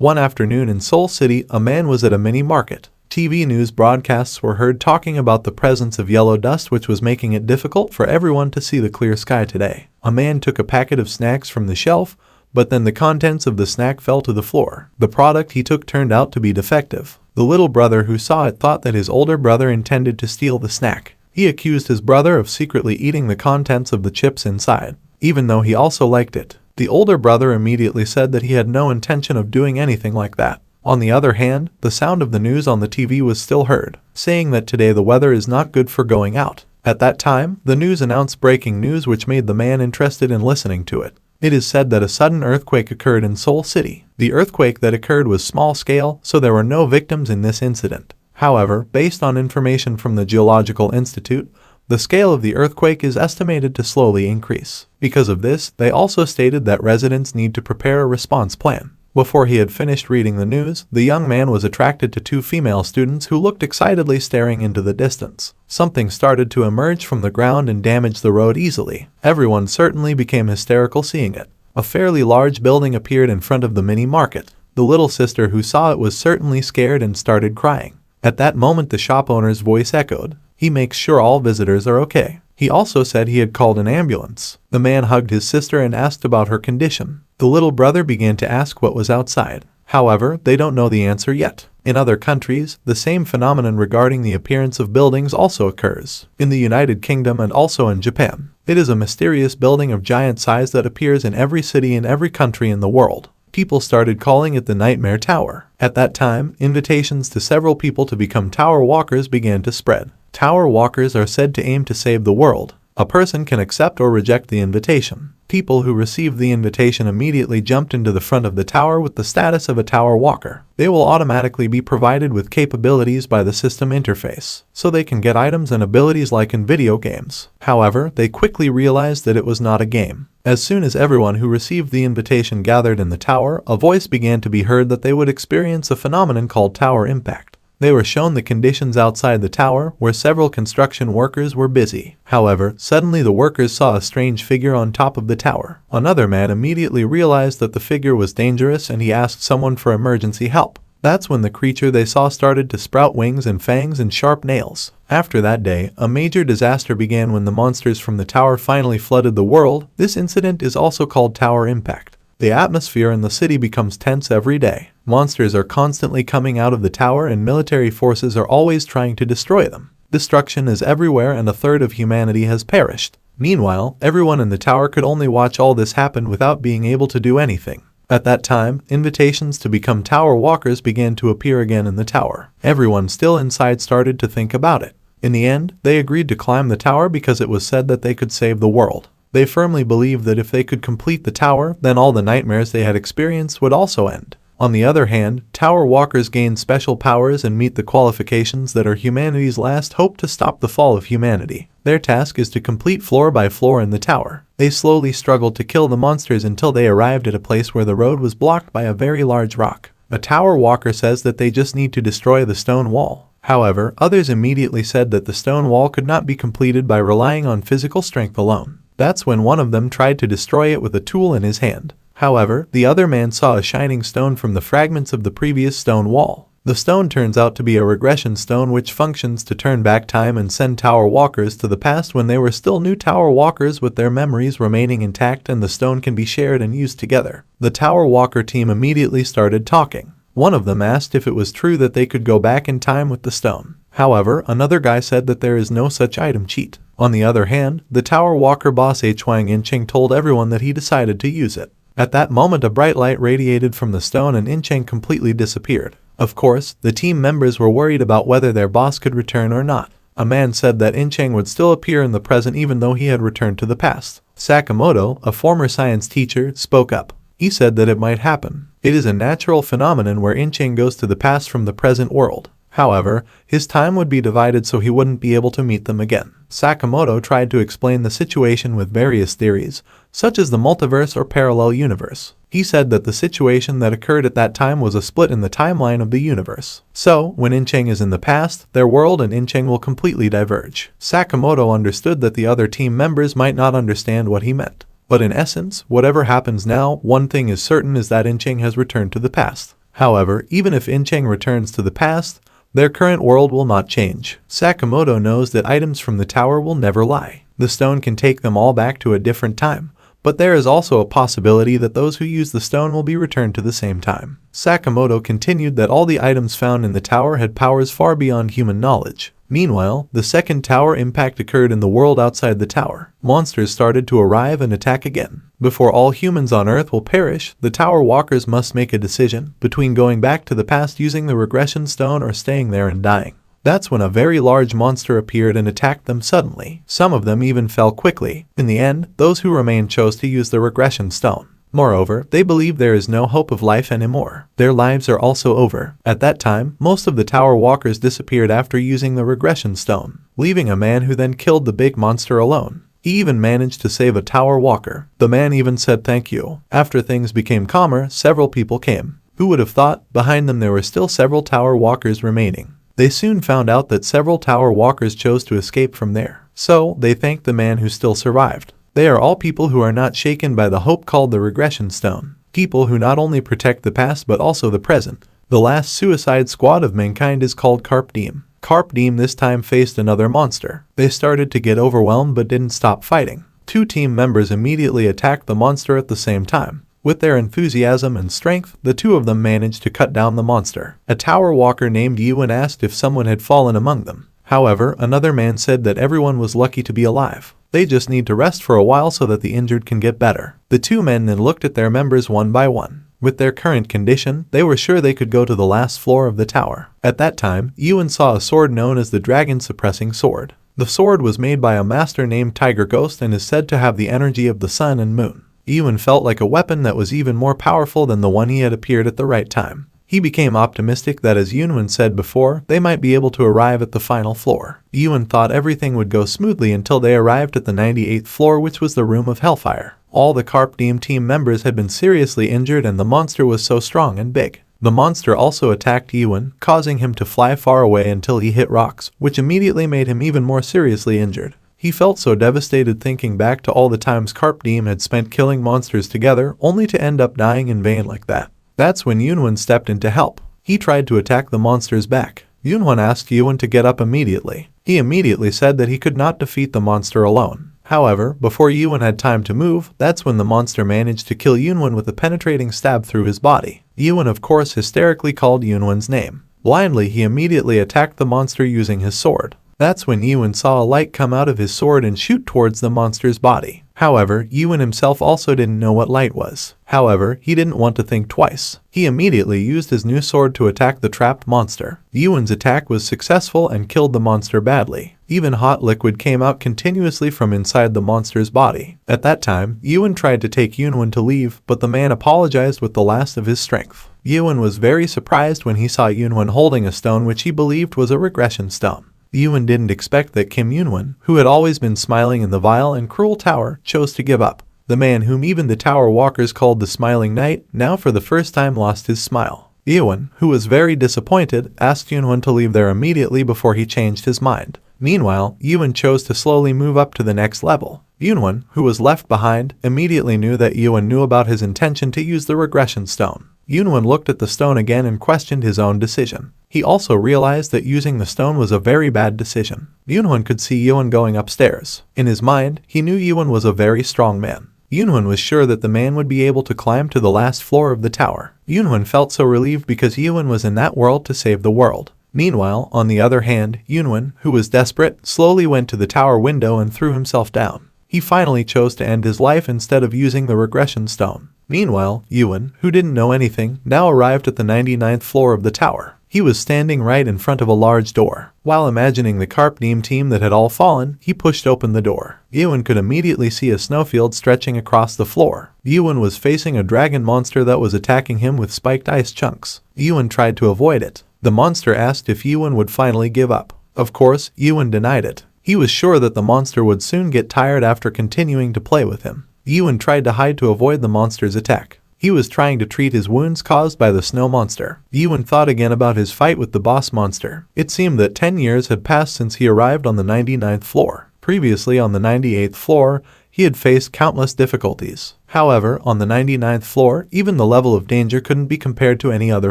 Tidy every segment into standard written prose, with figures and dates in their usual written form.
One afternoon in Seoul City, a man was at a mini market. TV news broadcasts were heard talking about the presence of yellow dust, which was making it difficult for everyone to see the clear sky today. A man took a packet of snacks from the shelf, but then the contents of the snack fell to the floor. The product he took turned out to be defective. The little brother who saw it thought that his older brother intended to steal the snack. He accused his brother of secretly eating the contents of the chips inside, even though he also liked it. The older brother immediately said that he had no intention of doing anything like that. On the other hand, the sound of the news on the TV was still heard, saying that today the weather is not good for going out. At that time, the news announced breaking news, which made the man interested in listening to it. It is said that a sudden earthquake occurred in Seoul City. The earthquake that occurred was small scale, so there were no victims in this incident. However, based on information from the Geological Institute, the scale of the earthquake is estimated to slowly increase. Because of this, they also stated that residents need to prepare a response plan. Before he had finished reading the news, the young man was attracted to two female students who looked excitedly staring into the distance. Something started to emerge from the ground and damage the road easily. Everyone certainly became hysterical seeing it. A fairly large building appeared in front of the mini market. The little sister who saw it was certainly scared and started crying. At that moment, the shop owner's voice echoed. He makes sure all visitors are okay. He also said he had called an ambulance. The man hugged his sister and asked about her condition. The little brother began to ask what was outside. However, they don't know the answer yet. In other countries, the same phenomenon regarding the appearance of buildings also occurs. In the United Kingdom and also in Japan. It is a mysterious building of giant size that appears in every city in every country in the world. People started calling it the Nightmare Tower. At that time, invitations to several people to become tower walkers began to spread. Tower walkers are said to aim to save the world. A person can accept or reject the invitation. People who received the invitation immediately jumped into the front of the tower with the status of a tower walker. They will automatically be provided with capabilities by the system interface, so they can get items and abilities like in video games. However, they quickly realized that it was not a game. As soon as everyone who received the invitation gathered in the tower, a voice began to be heard that they would experience a phenomenon called tower impact. They were shown the conditions outside the tower, where several construction workers were busy. However, suddenly the workers saw a strange figure on top of the tower. Another man immediately realized that the figure was dangerous and he asked someone for emergency help. That's when the creature they saw started to sprout wings and fangs and sharp nails. After that day, a major disaster began when the monsters from the tower finally flooded the world. This incident is also called tower impact. The atmosphere in the city becomes tense every day. Monsters are constantly coming out of the tower and military forces are always trying to destroy them. Destruction is everywhere and a third of humanity has perished. Meanwhile, everyone in the tower could only watch all this happen without being able to do anything. At that time, invitations to become tower walkers began to appear again in the tower. Everyone still inside started to think about it. In the end, they agreed to climb the tower because it was said that they could save the world. They firmly believed that if they could complete the tower, then all the nightmares they had experienced would also end. On the other hand, tower walkers gain special powers and meet the qualifications that are humanity's last hope to stop the fall of humanity. Their task is to complete floor by floor in the tower. They slowly struggled to kill the monsters until they arrived at a place where the road was blocked by a very large rock. A tower walker says that they just need to destroy the stone wall. However, others immediately said that the stone wall could not be completed by relying on physical strength alone. That's when one of them tried to destroy it with a tool in his hand. However, the other man saw a shining stone from the fragments of the previous stone wall. The stone turns out to be a regression stone which functions to turn back time and send tower walkers to the past when they were still new tower walkers with their memories remaining intact, and the stone can be shared and used together. The tower walker team immediately started talking. One of them asked if it was true that they could go back in time with the stone. However, another guy said that there is no such item cheat. On the other hand, the tower walker boss Hwang Incheng told everyone that he decided to use it. At that moment, a bright light radiated from the stone and Incheng completely disappeared. Of course, the team members were worried about whether their boss could return or not. A man said that Incheng would still appear in the present even though he had returned to the past. Sakamoto, a former science teacher, spoke up. He said that it might happen. It is a natural phenomenon where Incheng goes to the past from the present world. However, his time would be divided so he wouldn't be able to meet them again. Sakamoto tried to explain the situation with various theories, such as the multiverse or parallel universe. He said that the situation that occurred at that time was a split in the timeline of the universe. So, when Incheng is in the past, their world and Incheng will completely diverge. Sakamoto understood that the other team members might not understand what he meant. But in essence, whatever happens now, one thing is certain is that Incheng has returned to the past. However, even if Incheng returns to the past, their current world will not change. Sakamoto knows that items from the tower will never lie. The stone can take them all back to a different time, but there is also a possibility that those who use the stone will be returned to the same time. Sakamoto continued that all the items found in the tower had powers far beyond human knowledge. Meanwhile, the second tower impact occurred in the world outside the tower. Monsters started to arrive and attack again. Before all humans on Earth will perish, the tower walkers must make a decision between going back to the past using the regression stone or staying there and dying. That's when a very large monster appeared and attacked them suddenly. Some of them even fell quickly. In the end, those who remained chose to use the regression stone. Moreover, they believe there is no hope of life anymore. Their lives are also over. At that time, most of the tower walkers disappeared after using the regression stone, leaving a man who then killed the big monster alone. He even managed to save a tower walker. The man even said thank you. After things became calmer, several people came. Who would have thought? Behind them there were still several tower walkers remaining. They soon found out that several tower walkers chose to escape from there. So, they thanked the man who still survived. They are all people who are not shaken by the hope called the Regression Stone. People who not only protect the past but also the present. The last suicide squad of mankind is called Carpe Diem. Carpe Diem this time faced another monster. They started to get overwhelmed but didn't stop fighting. Two team members immediately attacked the monster at the same time. With their enthusiasm and strength, the two of them managed to cut down the monster. A tower walker named Yuan asked if someone had fallen among them. However, another man said that everyone was lucky to be alive. They just need to rest for a while so that the injured can get better. The two men then looked at their members one by one. With their current condition, they were sure they could go to the last floor of the tower. At that time, Yuan saw a sword known as the Dragon Suppressing Sword. The sword was made by a master named Tiger Ghost and is said to have the energy of the sun and moon. Yuan felt like a weapon that was even more powerful than the one he had appeared at the right time. He became optimistic that, as Yuan said before, they might be able to arrive at the final floor. Yuan thought everything would go smoothly until they arrived at the 98th floor, which was the Room of Hellfire. All the Carpe Diem team members had been seriously injured and the monster was so strong and big. The monster also attacked Yuan, causing him to fly far away until he hit rocks, which immediately made him even more seriously injured. He felt so devastated thinking back to all the times Carpe Diem had spent killing monsters together, only to end up dying in vain like that. That's when Yuan stepped in to help. He tried to attack the monster's back. Yuan asked Yuan to get up immediately. He immediately said that he could not defeat the monster alone. However, before Yuan had time to move, that's when the monster managed to kill Yuan with a penetrating stab through his body. Yuan of course hysterically called Yuan's name. Blindly he immediately attacked the monster using his sword. That's when Yuan saw a light come out of his sword and shoot towards the monster's body. However, Yuan himself also didn't know what light was. However, he didn't want to think twice. He immediately used his new sword to attack the trapped monster. Yuan's attack was successful and killed the monster badly. Even hot liquid came out continuously from inside the monster's body. At that time, Yuan tried to take Yuan to leave, but the man apologized with the last of his strength. Yuan was very surprised when he saw Yuan holding a stone which he believed was a regression stone. Yuan didn't expect that Kim Yunwan, who had always been smiling in the vile and cruel tower, chose to give up. The man whom even the tower walkers called the Smiling Knight, now for the first time lost his smile. Yuan, who was very disappointed, asked Yunwan to leave there immediately before he changed his mind. Meanwhile, Yuan chose to slowly move up to the next level. Yunwan, who was left behind, immediately knew that Yuan knew about his intention to use the regression stone. Yunwan looked at the stone again and questioned his own decision. He also realized that using the stone was a very bad decision. Yunwan could see Yuan going upstairs. In his mind, he knew Yuan was a very strong man. Yunwan was sure that the man would be able to climb to the last floor of the tower. Yunwan felt so relieved because Yuan was in that world to save the world. Meanwhile, on the other hand, Yunwan, who was desperate, slowly went to the tower window and threw himself down. He finally chose to end his life instead of using the regression stone. Meanwhile, Yuan, who didn't know anything, now arrived at the 99th floor of the tower. He was standing right in front of a large door. While imagining the Carpe Diem team that had all fallen, he pushed open the door. Yuan could immediately see a snowfield stretching across the floor. Yuan was facing a dragon monster that was attacking him with spiked ice chunks. Yuan tried to avoid it. The monster asked if Yuan would finally give up. Of course, Yuan denied it. He was sure that the monster would soon get tired after continuing to play with him. Yuan tried to hide to avoid the monster's attack. He was trying to treat his wounds caused by the snow monster. Yuan thought again about his fight with the boss monster. It seemed that 10 years had passed since he arrived on the 99th floor. Previously on the 98th floor, he had faced countless difficulties. However, on the 99th floor, even the level of danger couldn't be compared to any other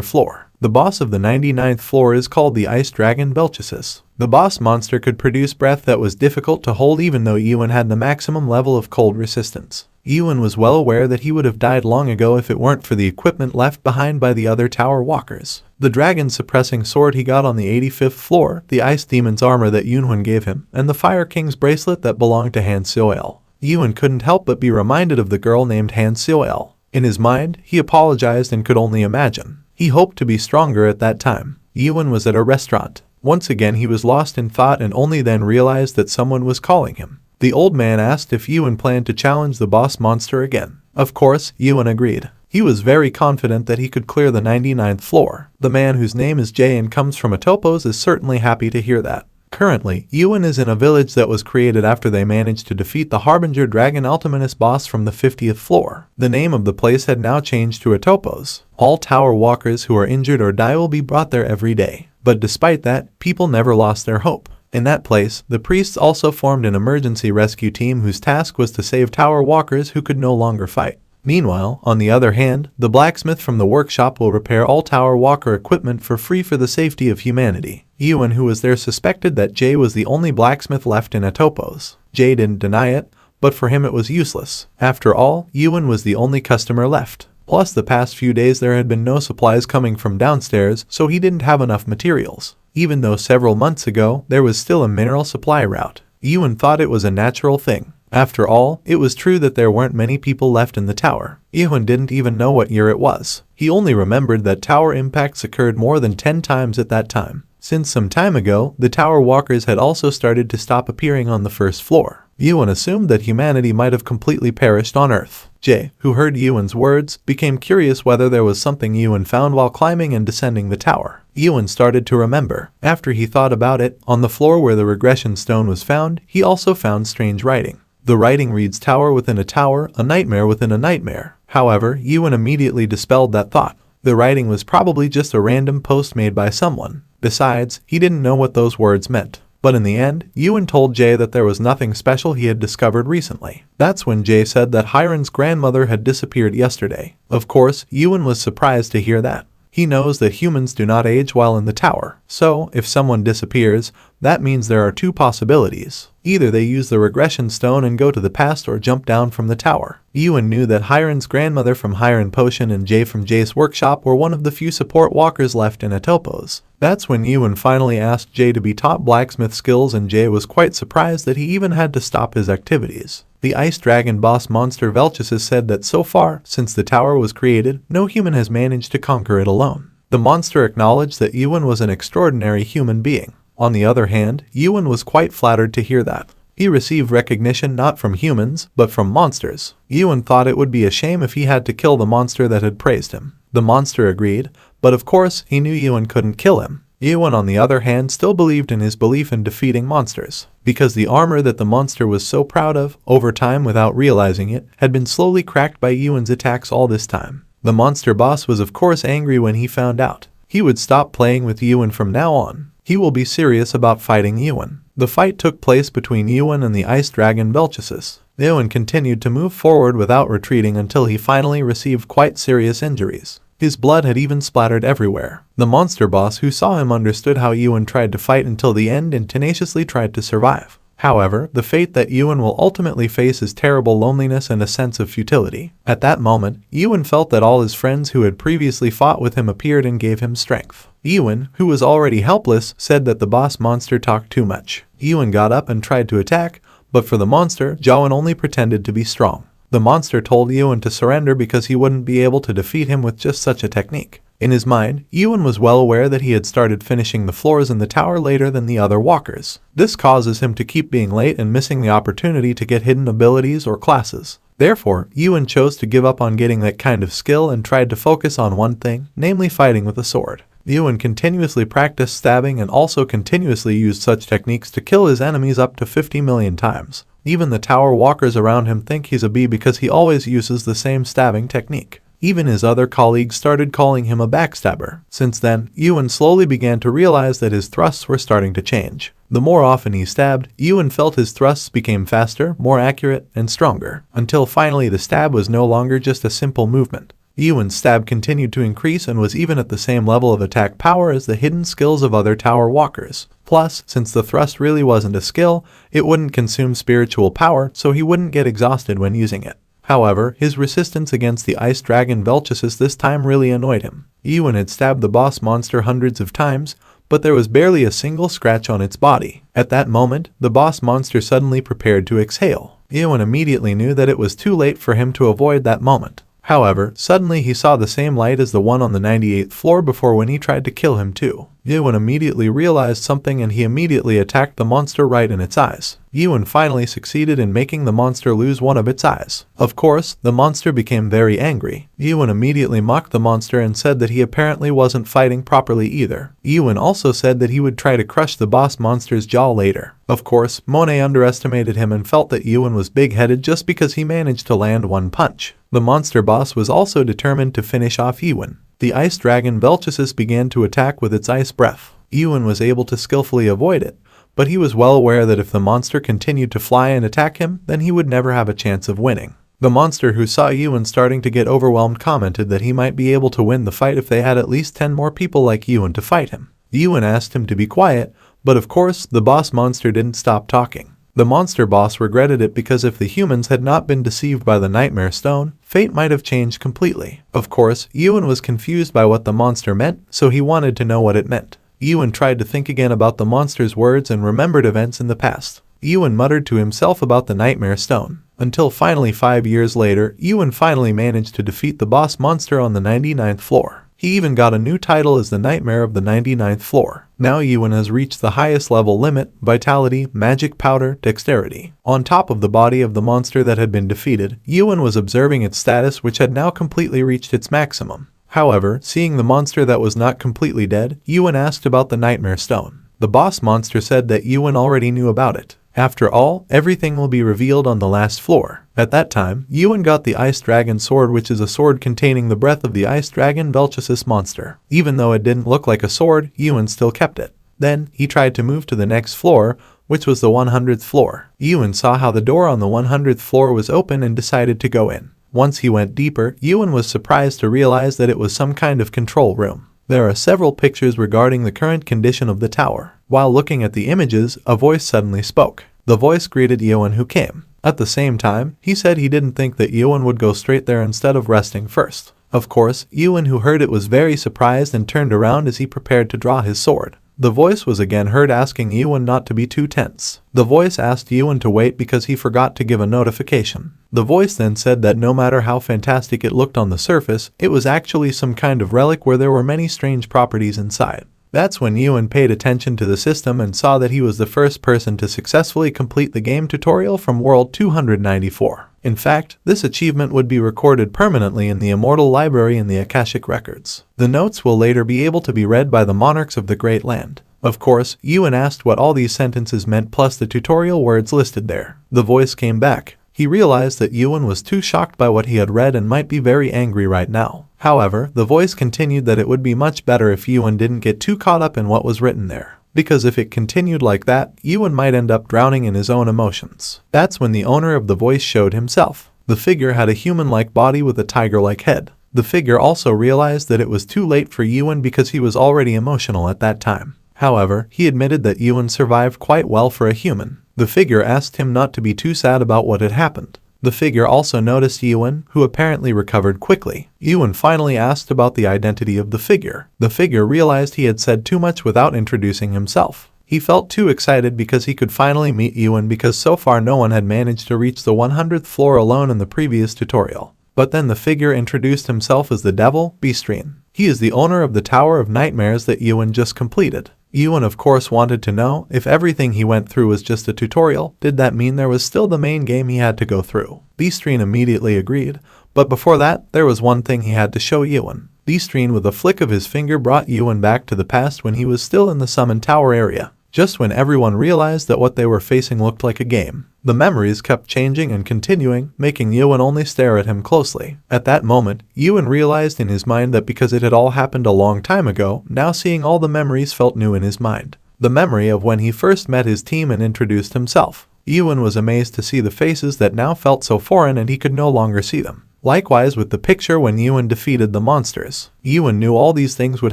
floor. The boss of the 99th floor is called the Ice Dragon Belchesis. The boss monster could produce breath that was difficult to hold even though Ewan had the maximum level of cold resistance. Ewan was well aware that he would have died long ago if it weren't for the equipment left behind by the other tower walkers. The dragon suppressing sword he got on the 85th floor, the Ice Demon's armor that Yunhwan gave him, and the Fire King's bracelet that belonged to Han Seoil. Ewan couldn't help but be reminded of the girl named Han Seoil. In his mind, he apologized and could only imagine. He hoped to be stronger at that time. Ewan was at a restaurant. Once again he was lost in thought and only then realized that someone was calling him. The old man asked if Ewan planned to challenge the boss monster again. Of course, Ewan agreed. He was very confident that he could clear the 99th floor. The man whose name is Jay and comes from Atopos is certainly happy to hear that. Currently, Ewan is in a village that was created after they managed to defeat the Harbinger Dragon Ultimatus boss from the 50th floor. The name of the place had now changed to Atopos. All tower walkers who are injured or die will be brought there every day. But despite that, people never lost their hope. In that place, the priests also formed an emergency rescue team whose task was to save tower walkers who could no longer fight. Meanwhile, on the other hand, the blacksmith from the workshop will repair all tower walker equipment for free for the safety of humanity. Ewan, who was there, suspected that Jay was the only blacksmith left in Atopos. Jay didn't deny it, but for him it was useless. After all, Ewan was the only customer left. Plus, the past few days there had been no supplies coming from downstairs, so he didn't have enough materials. Even though several months ago, there was still a mineral supply route. Ewan thought it was a natural thing. After all, it was true that there weren't many people left in the tower. Ewan didn't even know what year it was. He only remembered that tower impacts occurred more than 10 times at that time. Since some time ago, the tower walkers had also started to stop appearing on the first floor. Ewan assumed that humanity might have completely perished on Earth. Jay, who heard Ewan's words, became curious whether there was something Ewan found while climbing and descending the tower. Ewan started to remember. After he thought about it, on the floor where the Regression Stone was found, he also found strange writing. The writing reads tower within a tower, a nightmare within a nightmare. However, Ewan immediately dispelled that thought. The writing was probably just a random post made by someone. Besides, he didn't know what those words meant. But in the end, Ewan told Jay that there was nothing special he had discovered recently. That's when Jay said that Hiren's grandmother had disappeared yesterday. Of course, Ewan was surprised to hear that. He knows that humans do not age while in the tower, so if someone disappears, that means there are two possibilities. Either they use the Regression Stone and go to the past or jump down from the tower. Ewan knew that Hiren's grandmother from Hiren Potion and Jay from Jay's workshop were one of the few support walkers left in Atopos. That's when Ewan finally asked Jay to be taught blacksmith skills, and Jay was quite surprised that he even had to stop his activities. The Ice Dragon boss monster Velchis said that so far, since the tower was created, no human has managed to conquer it alone. The monster acknowledged that Ewan was an extraordinary human being. On the other hand, Ewan was quite flattered to hear that. He received recognition not from humans, but from monsters. Ewan thought it would be a shame if he had to kill the monster that had praised him. The monster agreed, but of course he knew Ewan couldn't kill him. Ewan, on the other hand, still believed in his belief in defeating monsters, because the armor that the monster was so proud of, over time without realizing it, had been slowly cracked by Ewan's attacks all this time. The monster boss was of course angry when he found out. He would stop playing with Ewan from now on. He will be serious about fighting Ewan. The fight took place between Ewan and the Ice Dragon Belchesis. Ewan continued to move forward without retreating until he finally received quite serious injuries. His blood had even splattered everywhere. The monster boss who saw him understood how Ewan tried to fight until the end and tenaciously tried to survive. However, the fate that Ewan will ultimately face is terrible loneliness and a sense of futility. At that moment, Ewan felt that all his friends who had previously fought with him appeared and gave him strength. Ewan, who was already helpless, said that the boss monster talked too much. Ewan got up and tried to attack, but for the monster, Jawan only pretended to be strong. The monster told Ewan to surrender because he wouldn't be able to defeat him with just such a technique. In his mind, Ewan was well aware that he had started finishing the floors in the tower later than the other walkers. This causes him to keep being late and missing the opportunity to get hidden abilities or classes. Therefore, Ewan chose to give up on getting that kind of skill and tried to focus on one thing, namely fighting with a sword. Ewan continuously practiced stabbing and also continuously used such techniques to kill his enemies up to 50 million times. Even the tower walkers around him think he's a bee because he always uses the same stabbing technique. Even his other colleagues started calling him a backstabber. Since then, Ewan slowly began to realize that his thrusts were starting to change. The more often he stabbed, Ewan felt his thrusts became faster, more accurate, and stronger, until finally the stab was no longer just a simple movement. Ewan's stab continued to increase and was even at the same level of attack power as the hidden skills of other tower walkers. Plus, since the thrust really wasn't a skill, it wouldn't consume spiritual power, so he wouldn't get exhausted when using it. However, his resistance against the ice dragon Velchus this time really annoyed him. Ewan had stabbed the boss monster hundreds of times, but there was barely a single scratch on its body. At that moment, the boss monster suddenly prepared to exhale. Ewan immediately knew that it was too late for him to avoid that moment. However, suddenly he saw the same light as the one on the 98th floor before when he tried to kill him too. Ewan immediately realized something and he immediately attacked the monster right in its eyes. Ewan finally succeeded in making the monster lose one of its eyes. Of course, the monster became very angry. Ewan immediately mocked the monster and said that he apparently wasn't fighting properly either. Ewan also said that he would try to crush the boss monster's jaw later. Of course, Monet underestimated him and felt that Ewan was big-headed just because he managed to land one punch. The monster boss was also determined to finish off Ewan. The ice dragon Velchus began to attack with its ice breath. Ewan was able to skillfully avoid it, but he was well aware that if the monster continued to fly and attack him, then he would never have a chance of winning. The monster, who saw Ewan starting to get overwhelmed, commented that he might be able to win the fight if they had at least 10 more people like Ewan to fight him. Ewan asked him to be quiet, but of course, the boss monster didn't stop talking. The monster boss regretted it because if the humans had not been deceived by the Nightmare Stone, fate might have changed completely. Of course, Ewan was confused by what the monster meant, so he wanted to know what it meant. Ewan tried to think again about the monster's words and remembered events in the past. Ewan muttered to himself about the Nightmare Stone. Until finally 5 years later, Ewan finally managed to defeat the boss monster on the 99th floor. He even got a new title as the Nightmare of the 99th floor. Now Ewan has reached the highest level limit: vitality, magic powder, dexterity. On top of the body of the monster that had been defeated, Ewan was observing its status, which had now completely reached its maximum. However, seeing the monster that was not completely dead, Ewan asked about the Nightmare Stone. The boss monster said that Ewan already knew about it. After all, everything will be revealed on the last floor. At that time, Ewan got the Ice Dragon Sword, which is a sword containing the breath of the Ice Dragon Velchus monster. Even though it didn't look like a sword, Ewan still kept it. Then, he tried to move to the next floor, which was the 100th floor. Ewan saw how the door on the 100th floor was open and decided to go in. Once he went deeper, Ewan was surprised to realize that it was some kind of control room. There are several pictures regarding the current condition of the tower. While looking at the images, a voice suddenly spoke. The voice greeted Ewan, who came. At the same time, he said he didn't think that Ewan would go straight there instead of resting first. Of course, Ewan, who heard it, was very surprised and turned around as he prepared to draw his sword. The voice was again heard asking Ewan not to be too tense. The voice asked Ewan to wait because he forgot to give a notification. The voice then said that no matter how fantastic it looked on the surface, it was actually some kind of relic where there were many strange properties inside. That's when Ewan paid attention to the system and saw that he was the first person to successfully complete the game tutorial from World 294. In fact, this achievement would be recorded permanently in the Immortal Library in the Akashic Records. The notes will later be able to be read by the monarchs of the Great Land. Of course, Ewan asked what all these sentences meant plus the tutorial words listed there. The voice came back. He realized that Ewan was too shocked by what he had read and might be very angry right now. However, the voice continued that it would be much better if Ewan didn't get too caught up in what was written there. Because if it continued like that, Ewan might end up drowning in his own emotions. That's when the owner of the voice showed himself. The figure had a human-like body with a tiger-like head. The figure also realized that it was too late for Ewan because he was already emotional at that time. However, he admitted that Ewan survived quite well for a human. The figure asked him not to be too sad about what had happened. The figure also noticed Ewan, who apparently recovered quickly. Ewan finally asked about the identity of the figure. The figure realized he had said too much without introducing himself. He felt too excited because he could finally meet Ewan because so far no one had managed to reach the 100th floor alone in the previous tutorial. But then the figure introduced himself as the Devil, S-Cynan. He is the owner of the Tower of Nightmares that Ewan just completed. Ewan of course wanted to know, if everything he went through was just a tutorial, did that mean there was still the main game he had to go through? S-Cynan immediately agreed, but before that, there was one thing he had to show Ewan. S-Cynan with a flick of his finger brought Ewan back to the past when he was still in the Summon Tower area. Just when everyone realized that what they were facing looked like a game. The memories kept changing and continuing, making Ewan only stare at him closely. At that moment, Ewan realized in his mind that because it had all happened a long time ago, now seeing all the memories felt new in his mind. The memory of when he first met his team and introduced himself. Ewan was amazed to see the faces that now felt so foreign and he could no longer see them. Likewise with the picture when Ewan defeated the monsters. Ewan knew all these things would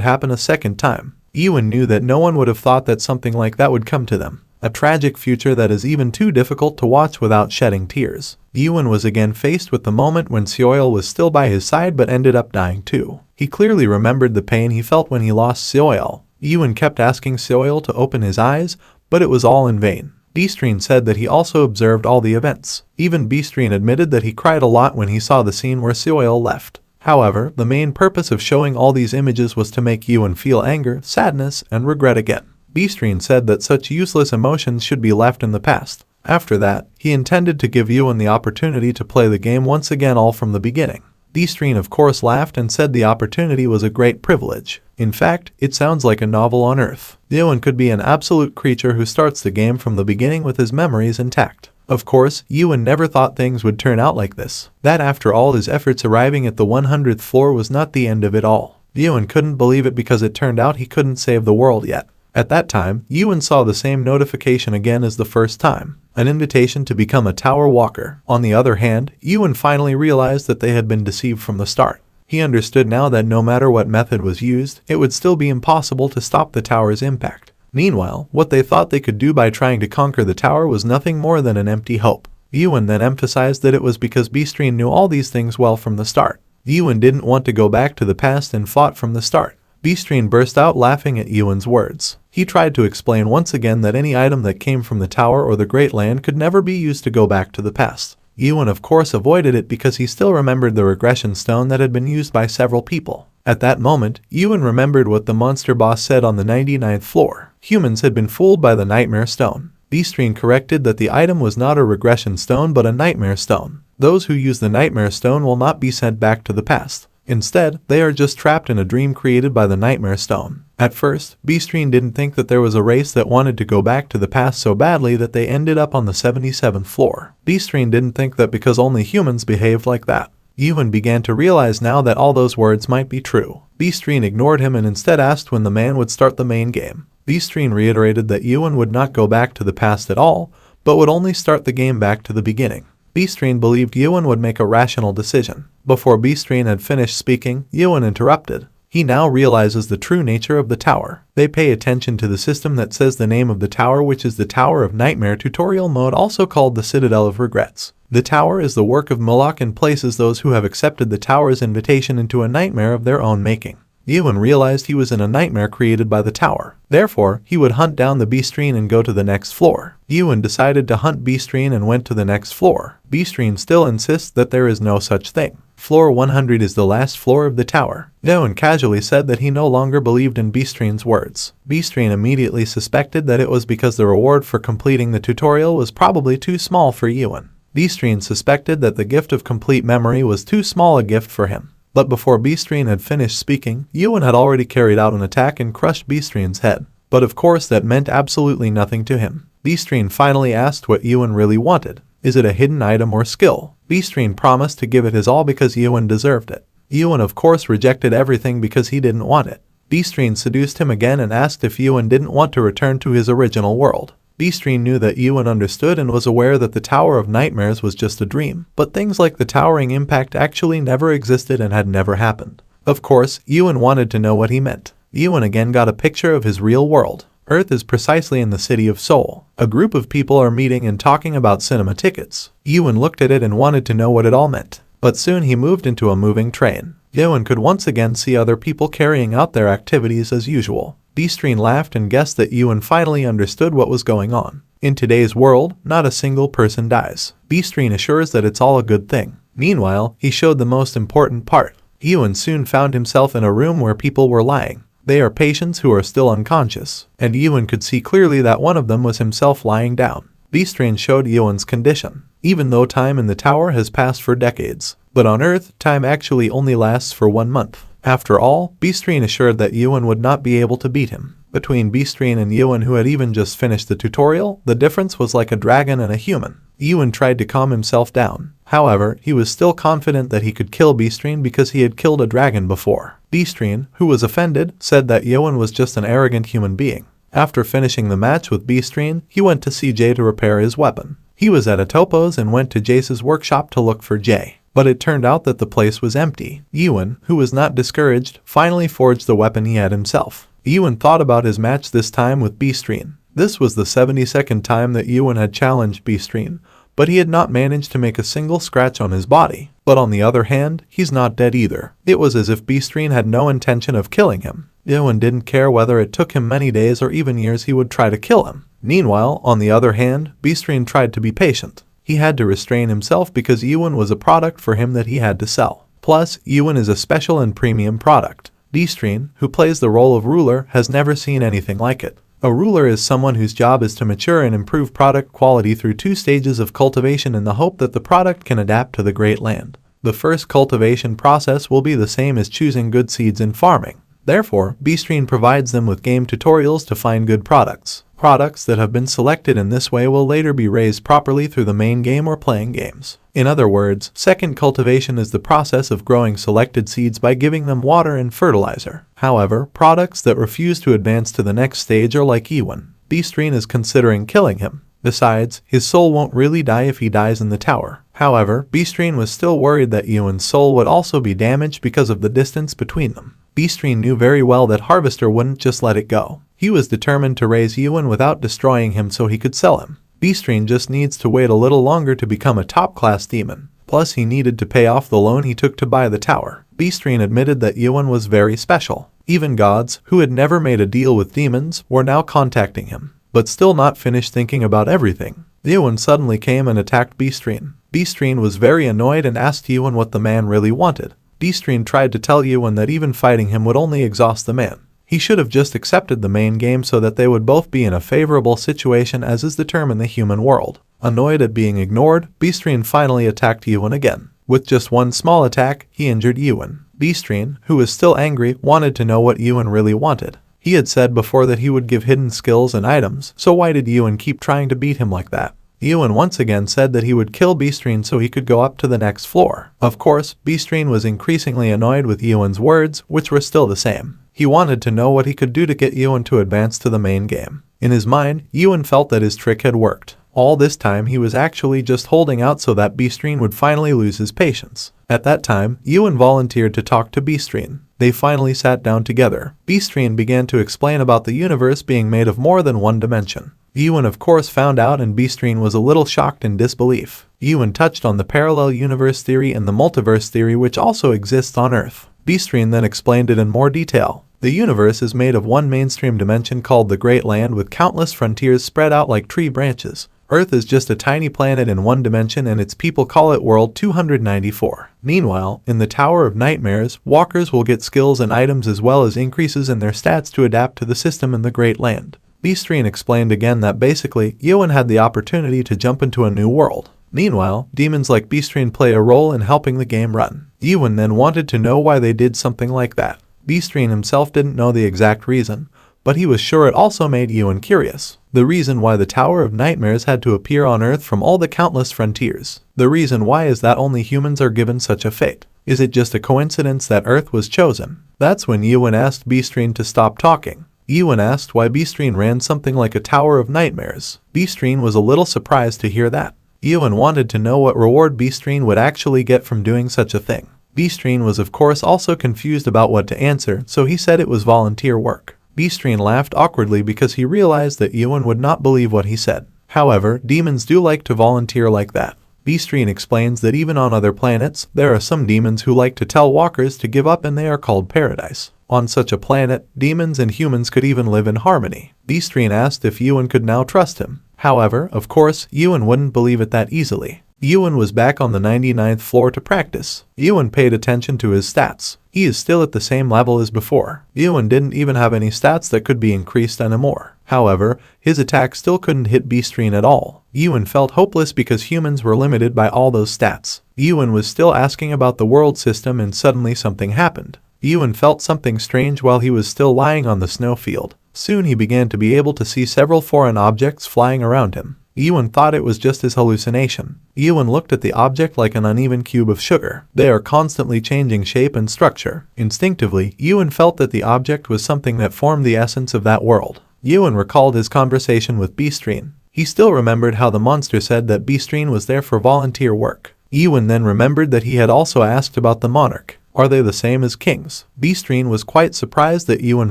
happen a second time. Ewan knew that no one would have thought that something like that would come to them. A tragic future that is even too difficult to watch without shedding tears. Ewan was again faced with the moment when Seoil was still by his side but ended up dying too. He clearly remembered the pain he felt when he lost Seoil. Ewan kept asking Seoil to open his eyes, but it was all in vain. B-Stream said that he also observed all the events. Even B-Stream admitted that he cried a lot when he saw the scene where Seoil left. However, the main purpose of showing all these images was to make Ewan feel anger, sadness, and regret again. B-Stream said that such useless emotions should be left in the past. After that, he intended to give Ewan the opportunity to play the game once again all from the beginning. B-Stream of course laughed and said the opportunity was a great privilege. In fact, it sounds like a novel on Earth. Ewan could be an absolute creature who starts the game from the beginning with his memories intact. Of course, Ewan never thought things would turn out like this. That after all his efforts arriving at the 100th floor was not the end of it all. Ewan couldn't believe it because it turned out he couldn't save the world yet. At that time, Ewan saw the same notification again as the first time, an invitation to become a tower walker. On the other hand, Ewan finally realized that they had been deceived from the start. He understood now that no matter what method was used, it would still be impossible to stop the tower's impact. Meanwhile, what they thought they could do by trying to conquer the tower was nothing more than an empty hope. Ewan then emphasized that it was because B-Stream knew all these things well from the start. Ewan didn't want to go back to the past and fought from the start. B-Stream burst out laughing at Ewan's words. He tried to explain once again that any item that came from the tower or the Great Land could never be used to go back to the past. Ewan of course avoided it because he still remembered the Regression Stone that had been used by several people. At that moment, Ewan remembered what the monster boss said on the 99th floor. Humans had been fooled by the Nightmare Stone. B-Stream corrected that the item was not a Regression Stone but a Nightmare Stone. Those who use the Nightmare Stone will not be sent back to the past. Instead, they are just trapped in a dream created by the Nightmare Stone. At first, B-Stream didn't think that there was a race that wanted to go back to the past so badly that they ended up on the 77th floor. B-Stream didn't think that because only humans behaved like that. Ewan began to realize now that all those words might be true. B-Stream ignored him and instead asked when the man would start the main game. B-Stream reiterated that Ewan would not go back to the past at all, but would only start the game back to the beginning. B-Stream believed Ewan would make a rational decision. Before B-Stream had finished speaking, Ewan interrupted. He now realizes the true nature of the tower. They pay attention to the system that says the name of the tower, which is the Tower of Nightmare tutorial mode, also called the Citadel of Regrets. The tower is the work of Moloch and places those who have accepted the tower's invitation into a nightmare of their own making. Ewan realized he was in a nightmare created by the tower. Therefore, he would hunt down the B-Stream and go to the next floor. Ewan decided to hunt B-Stream and went to the next floor. B-Stream still insists that there is no such thing. Floor 100 is the last floor of the tower. Ewan casually said that he no longer believed in B-Stream's words. B-Stream immediately suspected that it was because the reward for completing the tutorial was probably too small for Ewan. B-Stream suspected that the gift of complete memory was too small a gift for him. But before B-Stream had finished speaking, Ewan had already carried out an attack and crushed B-Stream's head. But of course that meant absolutely nothing to him. B-Stream finally asked what Ewan really wanted. Is it a hidden item or skill? B-Stream promised to give it his all because Ewan deserved it. Ewan of course rejected everything because he didn't want it. B-Stream seduced him again and asked if Ewan didn't want to return to his original world. B-Stream knew that Ewan understood and was aware that the Tower of Nightmares was just a dream, but things like the towering impact actually never existed and had never happened. Of course, Ewan wanted to know what he meant. Ewan again got a picture of his real world. Earth is precisely in the city of Seoul. A group of people are meeting and talking about cinema tickets. Ewan looked at it and wanted to know what it all meant. But soon he moved into a moving train. Ewan could once again see other people carrying out their activities as usual. B-Stream laughed and guessed that Ewan finally understood what was going on. In today's world, not a single person dies. B-Stream assures that it's all a good thing. Meanwhile, he showed the most important part. Ewan soon found himself in a room where people were lying. They are patients who are still unconscious, and Ewan could see clearly that one of them was himself lying down. B-Stream showed Ewan's condition, even though time in the tower has passed for decades. But on Earth, time actually only lasts for 1 month. After all, B-Stream assured that Ewan would not be able to beat him. Between B-Stream and Ewan, who had even just finished the tutorial, the difference was like a dragon and a human. Ewan tried to calm himself down. However, he was still confident that he could kill B-Stream because he had killed a dragon before. B-Stream, who was offended, said that Ewan was just an arrogant human being. After finishing the match with B-Stream, he went to see Jay to repair his weapon. He was at a Topo's and went to Jace's workshop to look for Jay. But it turned out that the place was empty. Ewan, who was not discouraged, finally forged the weapon he had himself. Ewan thought about his match this time with B-Stream. This was the 72nd time that Ewan had challenged B-Stream, but he had not managed to make a single scratch on his body. But on the other hand, he's not dead either. It was as if B-Stream had no intention of killing him. Ewan didn't care whether it took him many days or even years, he would try to kill him. Meanwhile, on the other hand, B-Stream tried to be patient. He had to restrain himself because Ewan was a product for him that he had to sell. Plus, Ewan is a special and premium product. B-Stream, who plays the role of ruler, has never seen anything like it. A ruler is someone whose job is to mature and improve product quality through 2 stages of cultivation in the hope that the product can adapt to the Great Land. The first cultivation process will be the same as choosing good seeds in farming. Therefore, B-Stream provides them with game tutorials to find good products. Products that have been selected in this way will later be raised properly through the main game or playing games. In other words, second cultivation is the process of growing selected seeds by giving them water and fertilizer. However, products that refuse to advance to the next stage are like Ewan. B-Stream is considering killing him. Besides, his soul won't really die if he dies in the tower. However, B-Stream was still worried that Ewan's soul would also be damaged because of the distance between them. B-Stream knew very well that Harvester wouldn't just let it go. He was determined to raise Ewan without destroying him so he could sell him. B-Stream just needs to wait a little longer to become a top-class demon. Plus, he needed to pay off the loan he took to buy the tower. B-Stream admitted that Ewan was very special. Even gods, who had never made a deal with demons, were now contacting him. But still not finished thinking about everything, Ewan suddenly came and attacked B-Stream. B-Stream was very annoyed and asked Ewan what the man really wanted. B-Stream tried to tell Ewan that even fighting him would only exhaust the man. He should have just accepted the main game so that they would both be in a favorable situation, as is the term in the human world. Annoyed at being ignored, B-Stream finally attacked Ewan again. With just one small attack, he injured Ewan. B-Stream, who was still angry, wanted to know what Ewan really wanted. He had said before that he would give hidden skills and items, so why did Ewan keep trying to beat him like that? Ewan once again said that he would kill B-Stream so he could go up to the next floor. Of course, B-Stream was increasingly annoyed with Ewan's words, which were still the same. He wanted to know what he could do to get Ewan to advance to the main game. In his mind, Ewan felt that his trick had worked. All this time he was actually just holding out so that B-Stream would finally lose his patience. At that time, Ewan volunteered to talk to B-Stream. They finally sat down together. B-Stream began to explain about the universe being made of more than one dimension. Ewan of course found out, and B-Stream was a little shocked in disbelief. Ewan touched on the parallel universe theory and the multiverse theory, which also exists on Earth. B-Stream then explained it in more detail. The universe is made of one mainstream dimension called the Great Land with countless frontiers spread out like tree branches. Earth is just a tiny planet in one dimension and its people call it World 294. Meanwhile, in the Tower of Nightmares, walkers will get skills and items as well as increases in their stats to adapt to the system in the Great Land. B-Stream explained again that basically, Ewan had the opportunity to jump into a new world. Meanwhile, demons like B-Stream play a role in helping the game run. Ewan then wanted to know why they did something like that. B-Stream himself didn't know the exact reason, but he was sure it also made Ewan curious. The reason why the Tower of Nightmares had to appear on Earth from all the countless frontiers. The reason why is that only humans are given such a fate. Is it just a coincidence that Earth was chosen? That's when Ewan asked B-Stream to stop talking. Ewan asked why B-Stream ran something like a Tower of Nightmares. B-Stream was a little surprised to hear that. Ewan wanted to know what reward B-Stream would actually get from doing such a thing. B-Stream was of course also confused about what to answer, so he said it was volunteer work. B-Stream laughed awkwardly because he realized that Ewan would not believe what he said. However, demons do like to volunteer like that. B-Stream explains that even on other planets, there are some demons who like to tell walkers to give up, and they are called paradise. On such a planet, demons and humans could even live in harmony. B-Stream asked if Ewan could now trust him. However, of course, Ewan wouldn't believe it that easily. Ewan was back on the 99th floor to practice. Ewan paid attention to his stats. He is still at the same level as before. Ewan didn't even have any stats that could be increased anymore. However, his attack still couldn't hit B-Stream at all. Ewan felt hopeless because humans were limited by all those stats. Ewan was still asking about the world system, and suddenly something happened. Ewan felt something strange while he was still lying on the snowfield. Soon he began to be able to see several foreign objects flying around him. Ewan thought it was just his hallucination. Ewan looked at the object like an uneven cube of sugar. They are constantly changing shape and structure. Instinctively, Ewan felt that the object was something that formed the essence of that world. Ewan recalled his conversation with S-Cynan. He still remembered how the monster said that S-Cynan was there for volunteer work. Ewan then remembered that he had also asked about the monarch. Are they the same as kings? S-Cynan was quite surprised that Ewan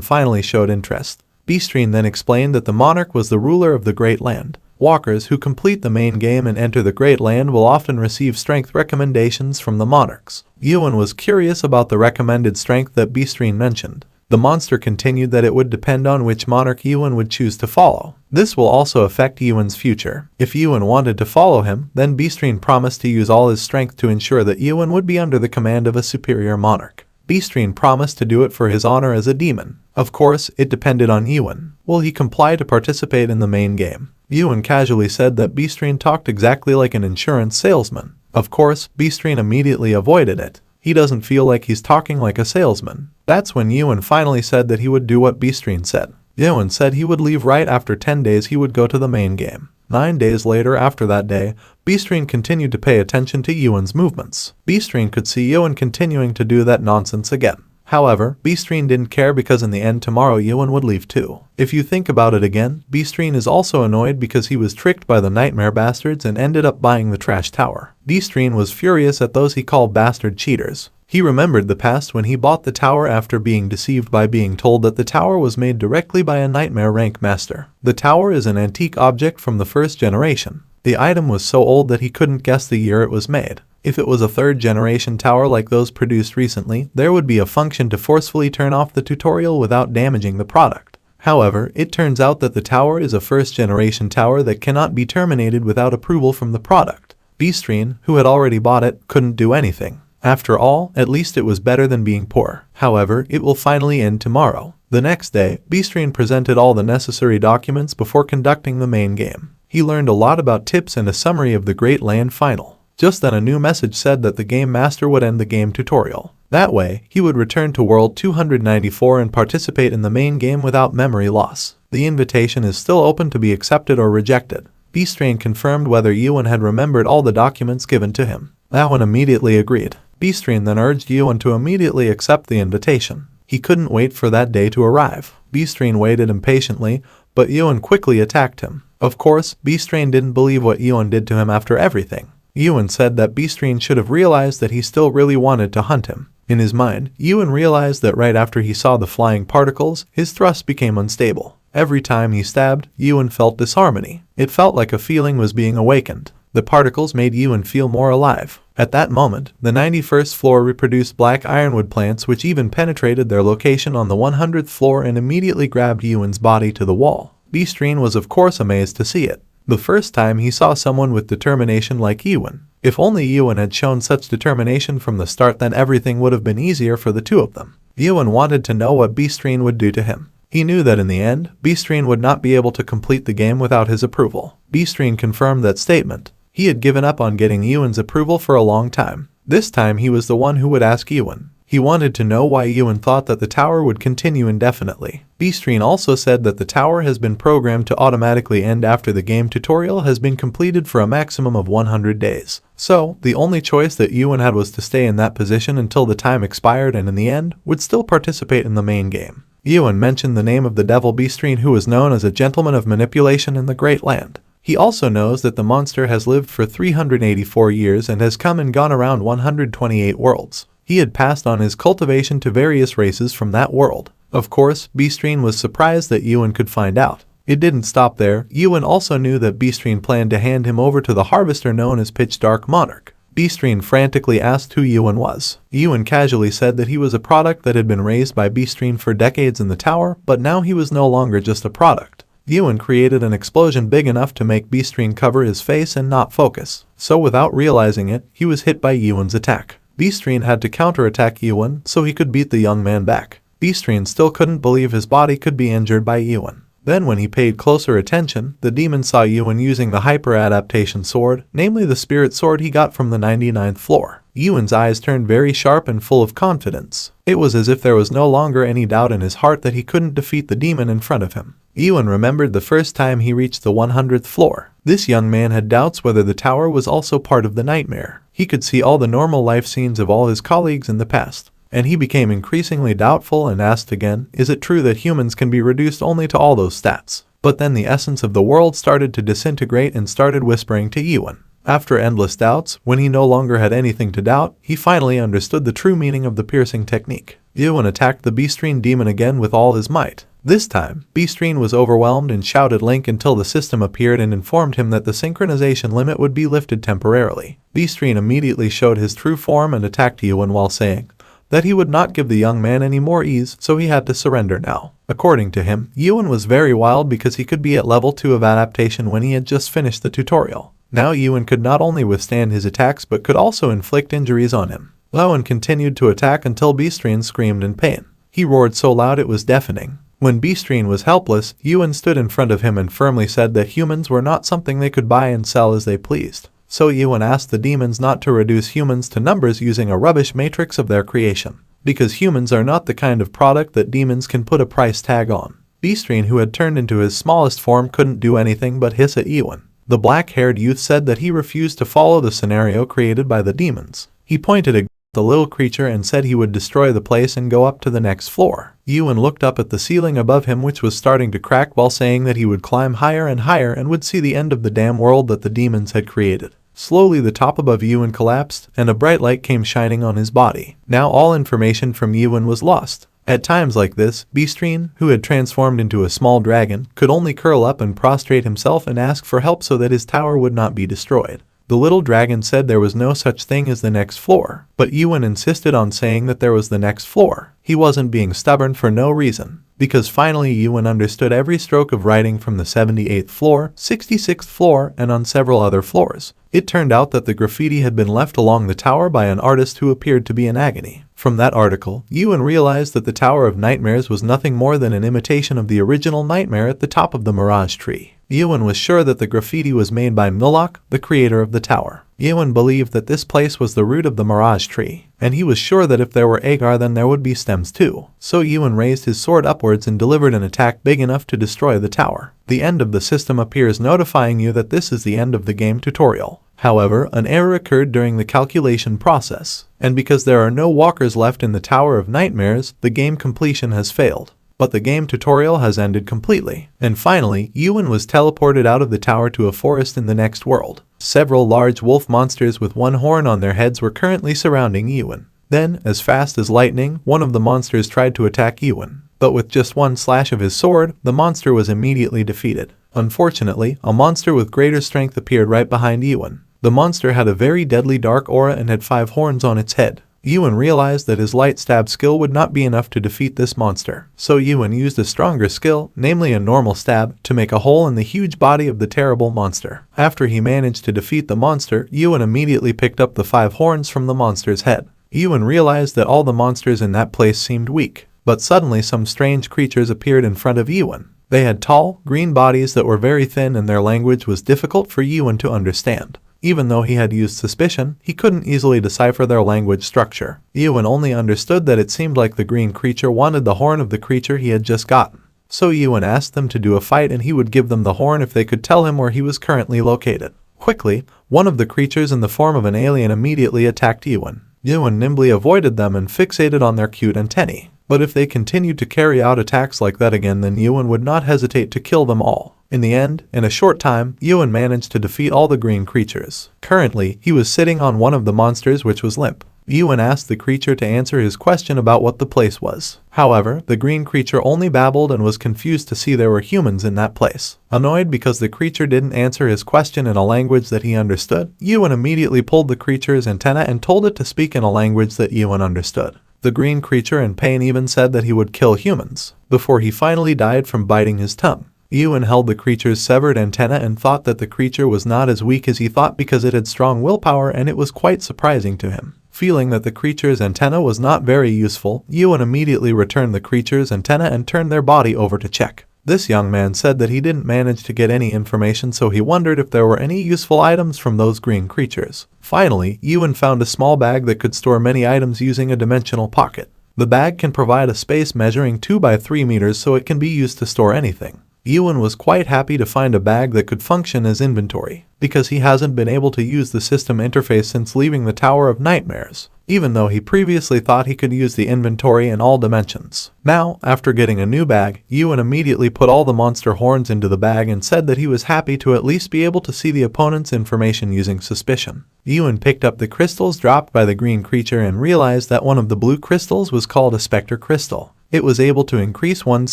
finally showed interest. S-Cynan then explained that the monarch was the ruler of the Great Land. Walkers who complete the main game and enter the Great Land will often receive strength recommendations from the monarchs. Ewan was curious about the recommended strength that S-Cynan mentioned. The monster continued that it would depend on which monarch Ewan would choose to follow. This will also affect Ewan's future. If Ewan wanted to follow him, then S-Cynan promised to use all his strength to ensure that Ewan would be under the command of a superior monarch. S-Cynan promised to do it for his honor as a demon. Of course, it depended on Ewan. Will he comply to participate in the main game? Ewan casually said that S-Cynan talked exactly like an insurance salesman. Of course, S-Cynan immediately avoided it. He doesn't feel like he's talking like a salesman. That's when Ewan finally said that he would do what S-Cynan said. Ewan said he would leave right after 10 days. He would go to the main game. 9 days later after that day, S-Cynan continued to pay attention to Ewan's movements. S-Cynan could see Ewan continuing to do that nonsense again. However, S-Cynan didn't care because in the end tomorrow Ewan would leave too. If you think about it again, S-Cynan is also annoyed because he was tricked by the nightmare bastards and ended up buying the trash tower. S-Cynan was furious at those he called bastard cheaters. He remembered the past when he bought the tower after being deceived by being told that the tower was made directly by a nightmare rank master. The tower is an antique object from the first generation. The item was so old that he couldn't guess the year it was made. If it was a third-generation tower like those produced recently, there would be a function to forcefully turn off the tutorial without damaging the product. However, it turns out that the tower is a first-generation tower that cannot be terminated without approval from the product. S-Cynan, who had already bought it, couldn't do anything. After all, at least it was better than being poor. However, it will finally end tomorrow. The next day, S-Cynan presented all the necessary documents before conducting the main game. He learned a lot about tips and a summary of the Great Land Final. Just then a new message said that the Game Master would end the game tutorial. That way, he would return to World 294 and participate in the main game without memory loss. The invitation is still open to be accepted or rejected. S-Cynan confirmed whether Ewan had remembered all the documents given to him. Ewan immediately agreed. S-Cynan then urged Ewan to immediately accept the invitation. He couldn't wait for that day to arrive. S-Cynan waited impatiently, but Ewan quickly attacked him. Of course, S-Cynan didn't believe what Ewan did to him after everything. Ewan said that S-Cynan should have realized that he still really wanted to hunt him. In his mind, Ewan realized that right after he saw the flying particles, his thrust became unstable. Every time he stabbed, Ewan felt disharmony. It felt like a feeling was being awakened. The particles made Ewan feel more alive. At that moment, the 91st floor reproduced black ironwood plants which even penetrated their location on the 100th floor and immediately grabbed Ewan's body to the wall. S-Cynan was of course amazed to see it. The first time he saw someone with determination like Ewan. If only Ewan had shown such determination from the start, then everything would have been easier for the two of them. Ewan wanted to know what S-Cynan would do to him. He knew that in the end, S-Cynan would not be able to complete the game without his approval. S-Cynan confirmed that statement. He had given up on getting Ewan's approval for a long time. This time he was the one who would ask Ewan. He wanted to know why Ewan thought that the tower would continue indefinitely. S-Cynan also said that the tower has been programmed to automatically end after the game tutorial has been completed for a maximum of 100 days. So, the only choice that Ewan had was to stay in that position until the time expired and in the end, would still participate in the main game. Ewan mentioned the name of the devil S-Cynan, who was known as a gentleman of manipulation in the Great Land. He also knows that the monster has lived for 384 years and has come and gone around 128 worlds. He had passed on his cultivation to various races from that world. Of course, S-Cynan was surprised that Ewan could find out. It didn't stop there. Ewan also knew that S-Cynan planned to hand him over to the harvester known as Pitch Dark Monarch. S-Cynan frantically asked who Ewan was. Ewan casually said that he was a product that had been raised by S-Cynan for decades in the tower, but now he was no longer just a product. Ewan created an explosion big enough to make S-Cynan cover his face and not focus. So without realizing it, he was hit by Ewan's attack. S-Cynan had to counterattack Ewan so he could beat the young man back. S-Cynan still couldn't believe his body could be injured by Ewan. Then when he paid closer attention, the demon saw Ewan using the hyper-adaptation sword, namely the spirit sword he got from the 99th floor. Ewan's eyes turned very sharp and full of confidence. It was as if there was no longer any doubt in his heart that he couldn't defeat the demon in front of him. Ewan remembered the first time he reached the 100th floor. This young man had doubts whether the tower was also part of the nightmare. He could see all the normal life scenes of all his colleagues in the past, and he became increasingly doubtful and asked again, is it true that humans can be reduced only to all those stats? But then the essence of the world started to disintegrate and started whispering to Yuan. After endless doubts, when he no longer had anything to doubt, he finally understood the true meaning of the piercing technique. Yuan attacked the Beastrine demon again with all his might. This time, Beastrine was overwhelmed and shouted Link until the system appeared and informed him that the synchronization limit would be lifted temporarily. Beastrine immediately showed his true form and attacked Yuan while saying that he would not give the young man any more ease, so he had to surrender now. According to him, Yuan was very wild because he could be at level 2 of adaptation when he had just finished the tutorial. Now Yuan could not only withstand his attacks but could also inflict injuries on him. Yuan continued to attack until Beastrine screamed in pain. He roared so loud it was deafening. When Beastrine was helpless, Yuan stood in front of him and firmly said that humans were not something they could buy and sell as they pleased. So Yuan asked the demons not to reduce humans to numbers using a rubbish matrix of their creation, because humans are not the kind of product that demons can put a price tag on. Beastrine, who had turned into his smallest form, couldn't do anything but hiss at Yuan. The black-haired youth said that he refused to follow the scenario created by the demons. He pointed at the little creature and said he would destroy the place and go up to the next floor. Yuan looked up at the ceiling above him, which was starting to crack, while saying that he would climb higher and higher and would see the end of the damn world that the demons had created. Slowly the top above Yuan collapsed, and a bright light came shining on his body. Now all information from Yuan was lost. At times like this, Beastrine, who had transformed into a small dragon, could only curl up and prostrate himself and ask for help so that his tower would not be destroyed. The little dragon said there was no such thing as the next floor, but Yuan insisted on saying that there was the next floor. He wasn't being stubborn for no reason, because finally Yuan understood every stroke of writing from the 78th floor, 66th floor, and on several other floors. It turned out that the graffiti had been left along the tower by an artist who appeared to be in agony. From that article, Yuan realized that the Tower of Nightmares was nothing more than an imitation of the original nightmare at the top of the Mirage Tree. Yuan was sure that the graffiti was made by Milok, the creator of the tower. Yuan believed that this place was the root of the Mirage Tree, and he was sure that if there were agar then there would be stems too. So Yuan raised his sword upwards and delivered an attack big enough to destroy the tower. The end of the system appears, notifying you that this is the end of the game tutorial. However, an error occurred during the calculation process, and because there are no walkers left in the Tower of Nightmares, the game completion has failed. But the game tutorial has ended completely. And finally, Yuan was teleported out of the tower to a forest in the next world. Several large wolf monsters with one horn on their heads were currently surrounding Yuan. Then, as fast as lightning, one of the monsters tried to attack Yuan. But with just one slash of his sword, the monster was immediately defeated. Unfortunately, a monster with greater strength appeared right behind Yuan. The monster had a very deadly dark aura and had 5 horns on its head. Yuan realized that his light stab skill would not be enough to defeat this monster. So Yuan used a stronger skill, namely a normal stab, to make a hole in the huge body of the terrible monster. After he managed to defeat the monster, Yuan immediately picked up the 5 horns from the monster's head. Yuan realized that all the monsters in that place seemed weak. But suddenly some strange creatures appeared in front of Yuan. They had tall, green bodies that were very thin, and their language was difficult for Yuan to understand. Even though he had used suspicion, he couldn't easily decipher their language structure. Yuan only understood that it seemed like the green creature wanted the horn of the creature he had just gotten. So Yuan asked them to do a fight and he would give them the horn if they could tell him where he was currently located. Quickly, one of the creatures in the form of an alien immediately attacked Yuan. Yuan nimbly avoided them and fixated on their cute antennae. But if they continued to carry out attacks like that again, then Yuan would not hesitate to kill them all. In the end, in a short time, Yuan managed to defeat all the green creatures. Currently, he was sitting on one of the monsters, which was limp. Yuan asked the creature to answer his question about what the place was. However, the green creature only babbled and was confused to see there were humans in that place. Annoyed because the creature didn't answer his question in a language that he understood, Yuan immediately pulled the creature's antenna and told it to speak in a language that Yuan understood. The green creature in pain even said that he would kill humans, before he finally died from biting his tongue. Yuan held the creature's severed antenna and thought that the creature was not as weak as he thought because it had strong willpower, and it was quite surprising to him. Feeling that the creature's antenna was not very useful, Yuan immediately returned the creature's antenna and turned their body over to check. This young man said that he didn't manage to get any information, so he wondered if there were any useful items from those green creatures. Finally, Yuan found a small bag that could store many items using a dimensional pocket. The bag can provide a space measuring 2 by 3 meters, so it can be used to store anything. Yuan was quite happy to find a bag that could function as inventory, because he hasn't been able to use the system interface since leaving the Tower of Nightmares, even though he previously thought he could use the inventory in all dimensions. Now, after getting a new bag, Yuan immediately put all the monster horns into the bag and said that he was happy to at least be able to see the opponent's information using suspicion. Yuan picked up the crystals dropped by the green creature and realized that one of the blue crystals was called a Spectre Crystal. It was able to increase one's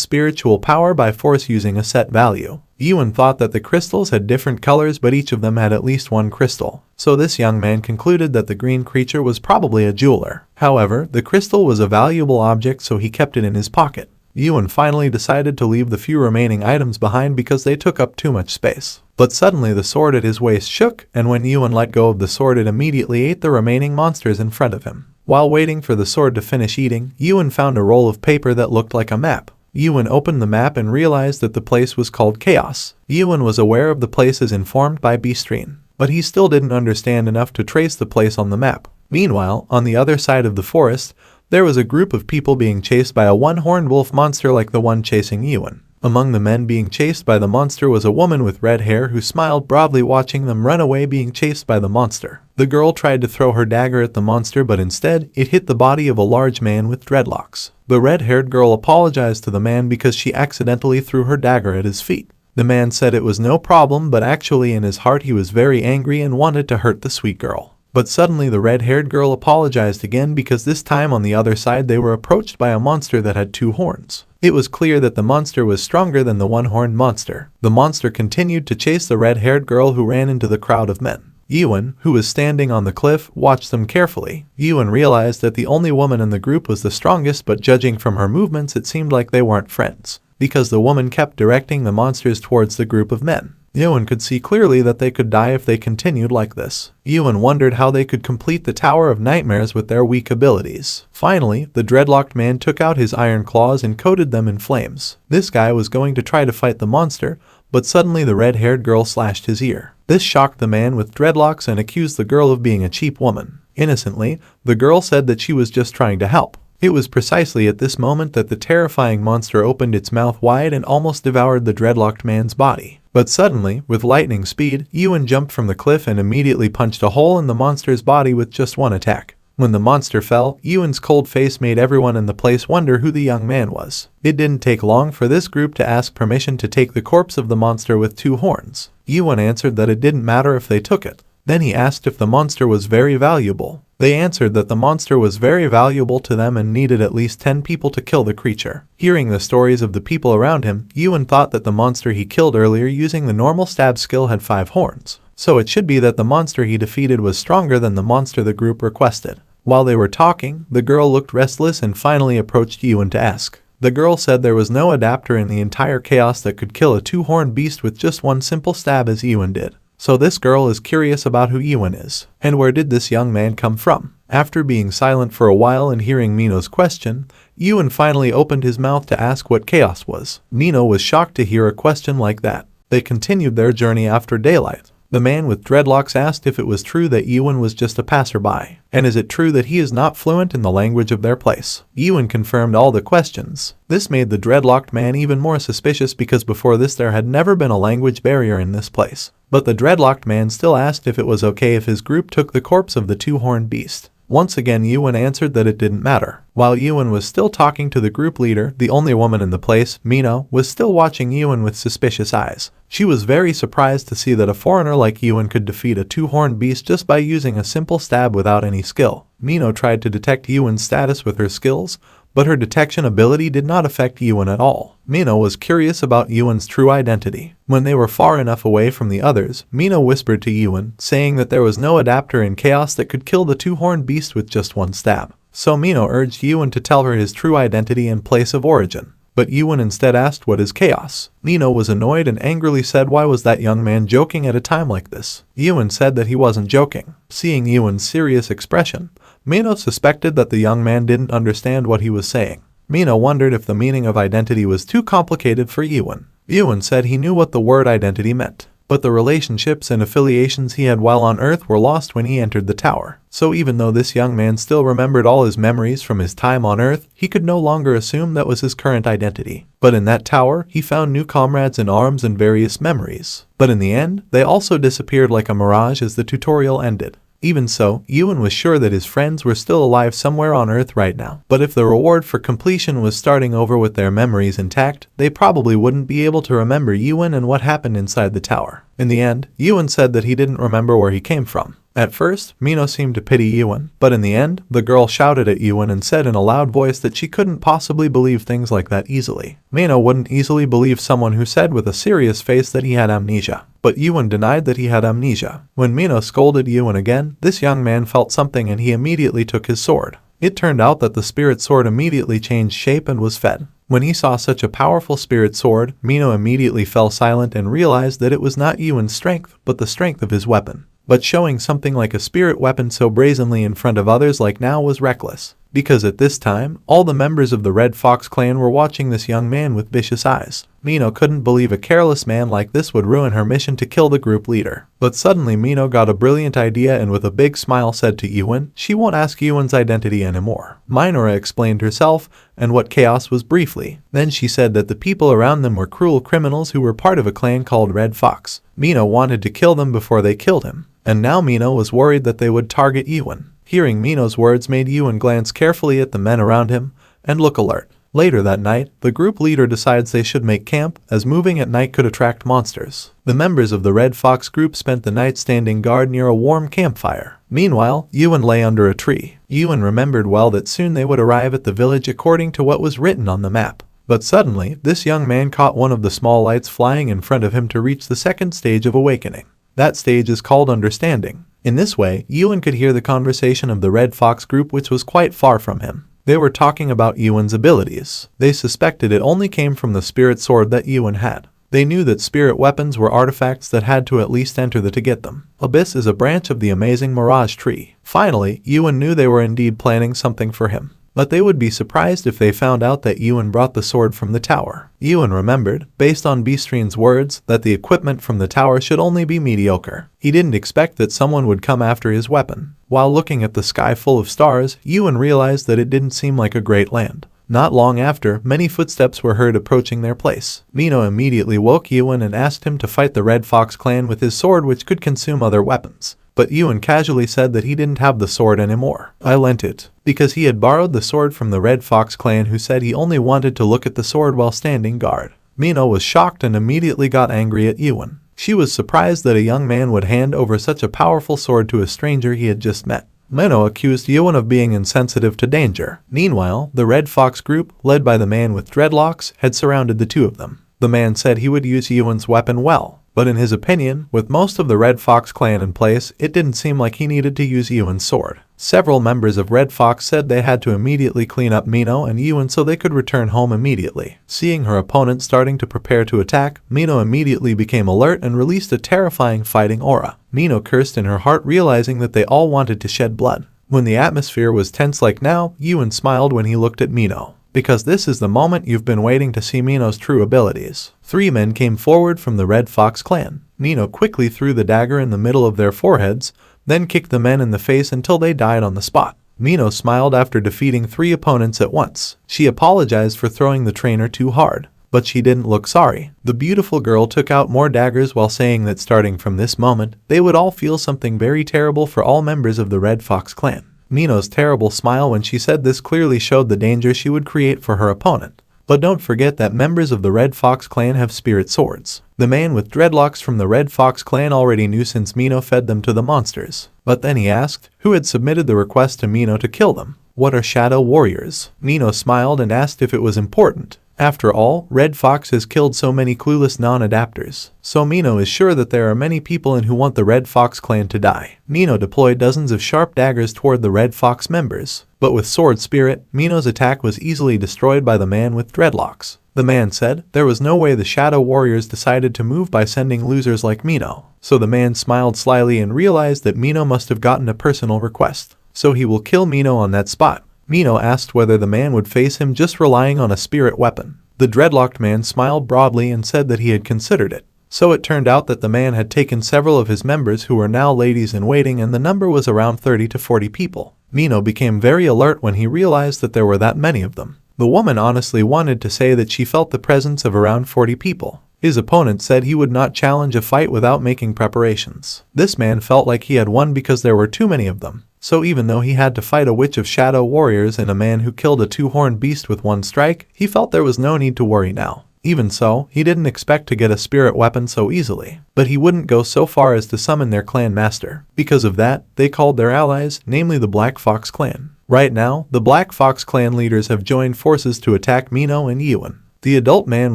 spiritual power by force using a set value. Yuan thought that the crystals had different colors, but each of them had at least one crystal. So this young man concluded that the green creature was probably a jeweler. However, the crystal was a valuable object, so he kept it in his pocket. Yuan finally decided to leave the few remaining items behind because they took up too much space. But suddenly the sword at his waist shook, and when Yuan let go of the sword, it immediately ate the remaining monsters in front of him. While waiting for the sword to finish eating, Yuan found a roll of paper that looked like a map. Yuan opened the map and realized that the place was called Chaos. Yuan was aware of the place as informed by Beastrine, but he still didn't understand enough to trace the place on the map. Meanwhile, on the other side of the forest, there was a group of people being chased by a one-horned wolf monster like the one chasing Yuan. Among the men being chased by the monster was a woman with red hair who smiled broadly watching them run away being chased by the monster. The girl tried to throw her dagger at the monster, but instead, it hit the body of a large man with dreadlocks. The red-haired girl apologized to the man because she accidentally threw her dagger at his feet. The man said it was no problem, but actually in his heart he was very angry and wanted to hurt the sweet girl. But suddenly the red-haired girl apologized again because this time on the other side they were approached by a monster that had 2 horns. It was clear that the monster was stronger than the one-horned monster. The monster continued to chase the red-haired girl, who ran into the crowd of men. Yuan, who was standing on the cliff, watched them carefully. Yuan realized that the only woman in the group was the strongest, but judging from her movements it seemed like they weren't friends, because the woman kept directing the monsters towards the group of men. Yuan could see clearly that they could die if they continued like this. Yuan wondered how they could complete the Tower of Nightmares with their weak abilities. Finally, the dreadlocked man took out his iron claws and coated them in flames. This guy was going to try to fight the monster, but suddenly the red-haired girl slashed his ear. This shocked the man with dreadlocks and accused the girl of being a cheap woman. Innocently, the girl said that she was just trying to help. It was precisely at this moment that the terrifying monster opened its mouth wide and almost devoured the dreadlocked man's body. But suddenly, with lightning speed, Yuan jumped from the cliff and immediately punched a hole in the monster's body with just one attack. When the monster fell, Yuan's cold face made everyone in the place wonder who the young man was. It didn't take long for this group to ask permission to take the corpse of the monster with 2 horns. Yuan answered that it didn't matter if they took it. Then he asked if the monster was very valuable. They answered that the monster was very valuable to them and needed at least 10 people to kill the creature. Hearing the stories of the people around him, Yuan thought that the monster he killed earlier using the normal stab skill had 5 horns. So it should be that the monster he defeated was stronger than the monster the group requested. While they were talking, the girl looked restless and finally approached Yuan to ask. The girl said there was no adapter in the entire chaos that could kill a 2-horned beast with just one simple stab as Yuan did. So this girl is curious about who Yuan is, and where did this young man come from. After being silent for a while and hearing Mino's question, Yuan finally opened his mouth to ask what chaos was. Mino was shocked to hear a question like that. They continued their journey after daylight. The man with dreadlocks asked if it was true that Yuan was just a passerby, and is it true that he is not fluent in the language of their place. Yuan confirmed all the questions. This made the dreadlocked man even more suspicious because before this there had never been a language barrier in this place. But the dreadlocked man still asked if it was okay if his group took the corpse of the 2-horned beast. Once again Yuan answered that it didn't matter. While Yuan was still talking to the group leader, the only woman in the place, Mino, was still watching Yuan with suspicious eyes. She was very surprised to see that a foreigner like Yuan could defeat a 2-horned beast just by using a simple stab without any skill. Mino tried to detect Yuan's status with her skills, but her detection ability did not affect Yuan at all. Mino was curious about Yuan's true identity. When they were far enough away from the others, Mino whispered to Yuan, saying that there was no adapter in chaos that could kill the 2-horned beast with just one stab. So Mino urged Yuan to tell her his true identity and place of origin. But Yuan instead asked what is chaos. Mino was annoyed and angrily said why was that young man joking at a time like this. Yuan said that he wasn't joking. Seeing Yuan's serious expression, Mino suspected that the young man didn't understand what he was saying. Mino wondered if the meaning of identity was too complicated for Yuan. Yuan said he knew what the word identity meant. but the relationships and affiliations he had while on Earth were lost when he entered the tower. So even though this young man still remembered all his memories from his time on Earth, he could no longer assume that was his current identity. But in that tower, he found new comrades in arms and various memories. But in the end, they also disappeared like a mirage as the tutorial ended. Even so, Ewan was sure that his friends were still alive somewhere on Earth right now. But if the reward for completion was starting over with their memories intact, they probably wouldn't be able to remember Ewan and what happened inside the tower. In the end, Ewan said that he didn't remember where he came from. At first, Mino seemed to pity Ewan, but in the end, the girl shouted at Ewan and said in a loud voice that she couldn't possibly believe things like that easily. Mino wouldn't easily believe someone who said with a serious face that he had amnesia. But Ewan denied that he had amnesia. When Mino scolded Ewan again, this young man felt something and he immediately took his sword. It turned out that the spirit sword immediately changed shape and was fed. When he saw such a powerful spirit sword, Mino immediately fell silent and realized that it was not Ewan's strength, but the strength of his weapon. But showing something like a spirit weapon so brazenly in front of others like now was reckless. Because at this time, all the members of the Red Fox clan were watching this young man with vicious eyes. Mino couldn't believe a careless man like this would ruin her mission to kill the group leader. But suddenly Mino got a brilliant idea and with a big smile said to Ewan, she won't ask Ewan's identity anymore. Minora explained herself and what chaos was briefly. Then she said that the people around them were cruel criminals who were part of a clan called Red Fox. Mino wanted to kill them before they killed him. And now Mino was worried that they would target Ewan. Hearing Mino's words made Ewan glance carefully at the men around him and look alert. Later that night, the group leader decides they should make camp, as moving at night could attract monsters. The members of the Red Fox group spent the night standing guard near a warm campfire. Meanwhile, Ewan lay under a tree. Ewan remembered well that soon they would arrive at the village according to what was written on the map. But suddenly, this young man caught one of the small lights flying in front of him to reach the second stage of awakening. That stage is called understanding. In this way, Ewan could hear the conversation of the Red Fox group which was quite far from him. They were talking about Ewan's abilities. They suspected it only came from the spirit sword that Ewan had. They knew that spirit weapons were artifacts that had to at least enter to get them. Abyss is a branch of the amazing Mirage tree. Finally, Ewan knew they were indeed planning something for him. But they would be surprised if they found out that Ewan brought the sword from the tower. Ewan remembered, based on Beastrin's words, that the equipment from the tower should only be mediocre. He didn't expect that someone would come after his weapon. While looking at the sky full of stars, Ewan realized that it didn't seem like a great land. Not long after, many footsteps were heard approaching their place. Mino immediately woke Ewan and asked him to fight the Red Fox clan with his sword which could consume other weapons. But Ewan casually said that he didn't have the sword anymore. I lent it. Because he had borrowed the sword from the Red Fox clan who said he only wanted to look at the sword while standing guard. Mino was shocked and immediately got angry at Ewan. She was surprised that a young man would hand over such a powerful sword to a stranger he had just met. Mino accused Ewan of being insensitive to danger. Meanwhile, the Red Fox group, led by the man with dreadlocks, had surrounded the two of them. The man said he would use Ewan's weapon well. But in his opinion, with most of the Red Fox clan in place, it didn't seem like he needed to use Ewan's sword. Several members of Red Fox said they had to immediately clean up Mino and Ewan so they could return home immediately. Seeing her opponent starting to prepare to attack, Mino immediately became alert and released a terrifying fighting aura. Mino cursed in her heart, realizing that they all wanted to shed blood. When the atmosphere was tense like now, Ewan smiled when he looked at Mino. Because this is the moment you've been waiting to see Mino's true abilities. 3 men came forward from the Red Fox clan. Mino quickly threw the dagger in the middle of their foreheads, then kicked the men in the face until they died on the spot. Mino smiled after defeating 3 opponents at once. She apologized for throwing the trainer too hard, but she didn't look sorry. The beautiful girl took out more daggers while saying that starting from this moment, they would all feel something very terrible for all members of the Red Fox clan. Mino's terrible smile when she said this clearly showed the danger she would create for her opponent. But don't forget that members of the Red Fox clan have spirit swords. The man with dreadlocks from the Red Fox clan already knew since Mino fed them to the monsters. But then he asked, who had submitted the request to Mino to kill them? What are shadow warriors? Mino smiled and asked if it was important. After all, Red Fox has killed so many clueless non-adapters. So Mino is sure that there are many people in who want the Red Fox clan to die. Mino deployed dozens of sharp daggers toward the Red Fox members. But with sword spirit, Mino's attack was easily destroyed by the man with dreadlocks. The man said there was no way the Shadow Warriors decided to move by sending losers like Mino. So the man smiled slyly and realized that Mino must have gotten a personal request. So he will kill Mino on that spot. Mino asked whether the man would face him just relying on a spirit weapon. The dreadlocked man smiled broadly and said that he had considered it. So it turned out that the man had taken several of his members who were now ladies in waiting, and the number was around 30 to 40 people. Mino became very alert when he realized that there were that many of them. The woman honestly wanted to say that she felt the presence of around 40 people. His opponent said he would not challenge a fight without making preparations. This man felt like he had won because there were too many of them. So even though he had to fight a witch of shadow warriors and a man who killed a two-horned beast with one strike, he felt there was no need to worry now. Even so, he didn't expect to get a spirit weapon so easily. But he wouldn't go so far as to summon their clan master. Because of that, they called their allies, namely the Black Fox clan. Right now, the Black Fox clan leaders have joined forces to attack Mino and Yuan. The adult man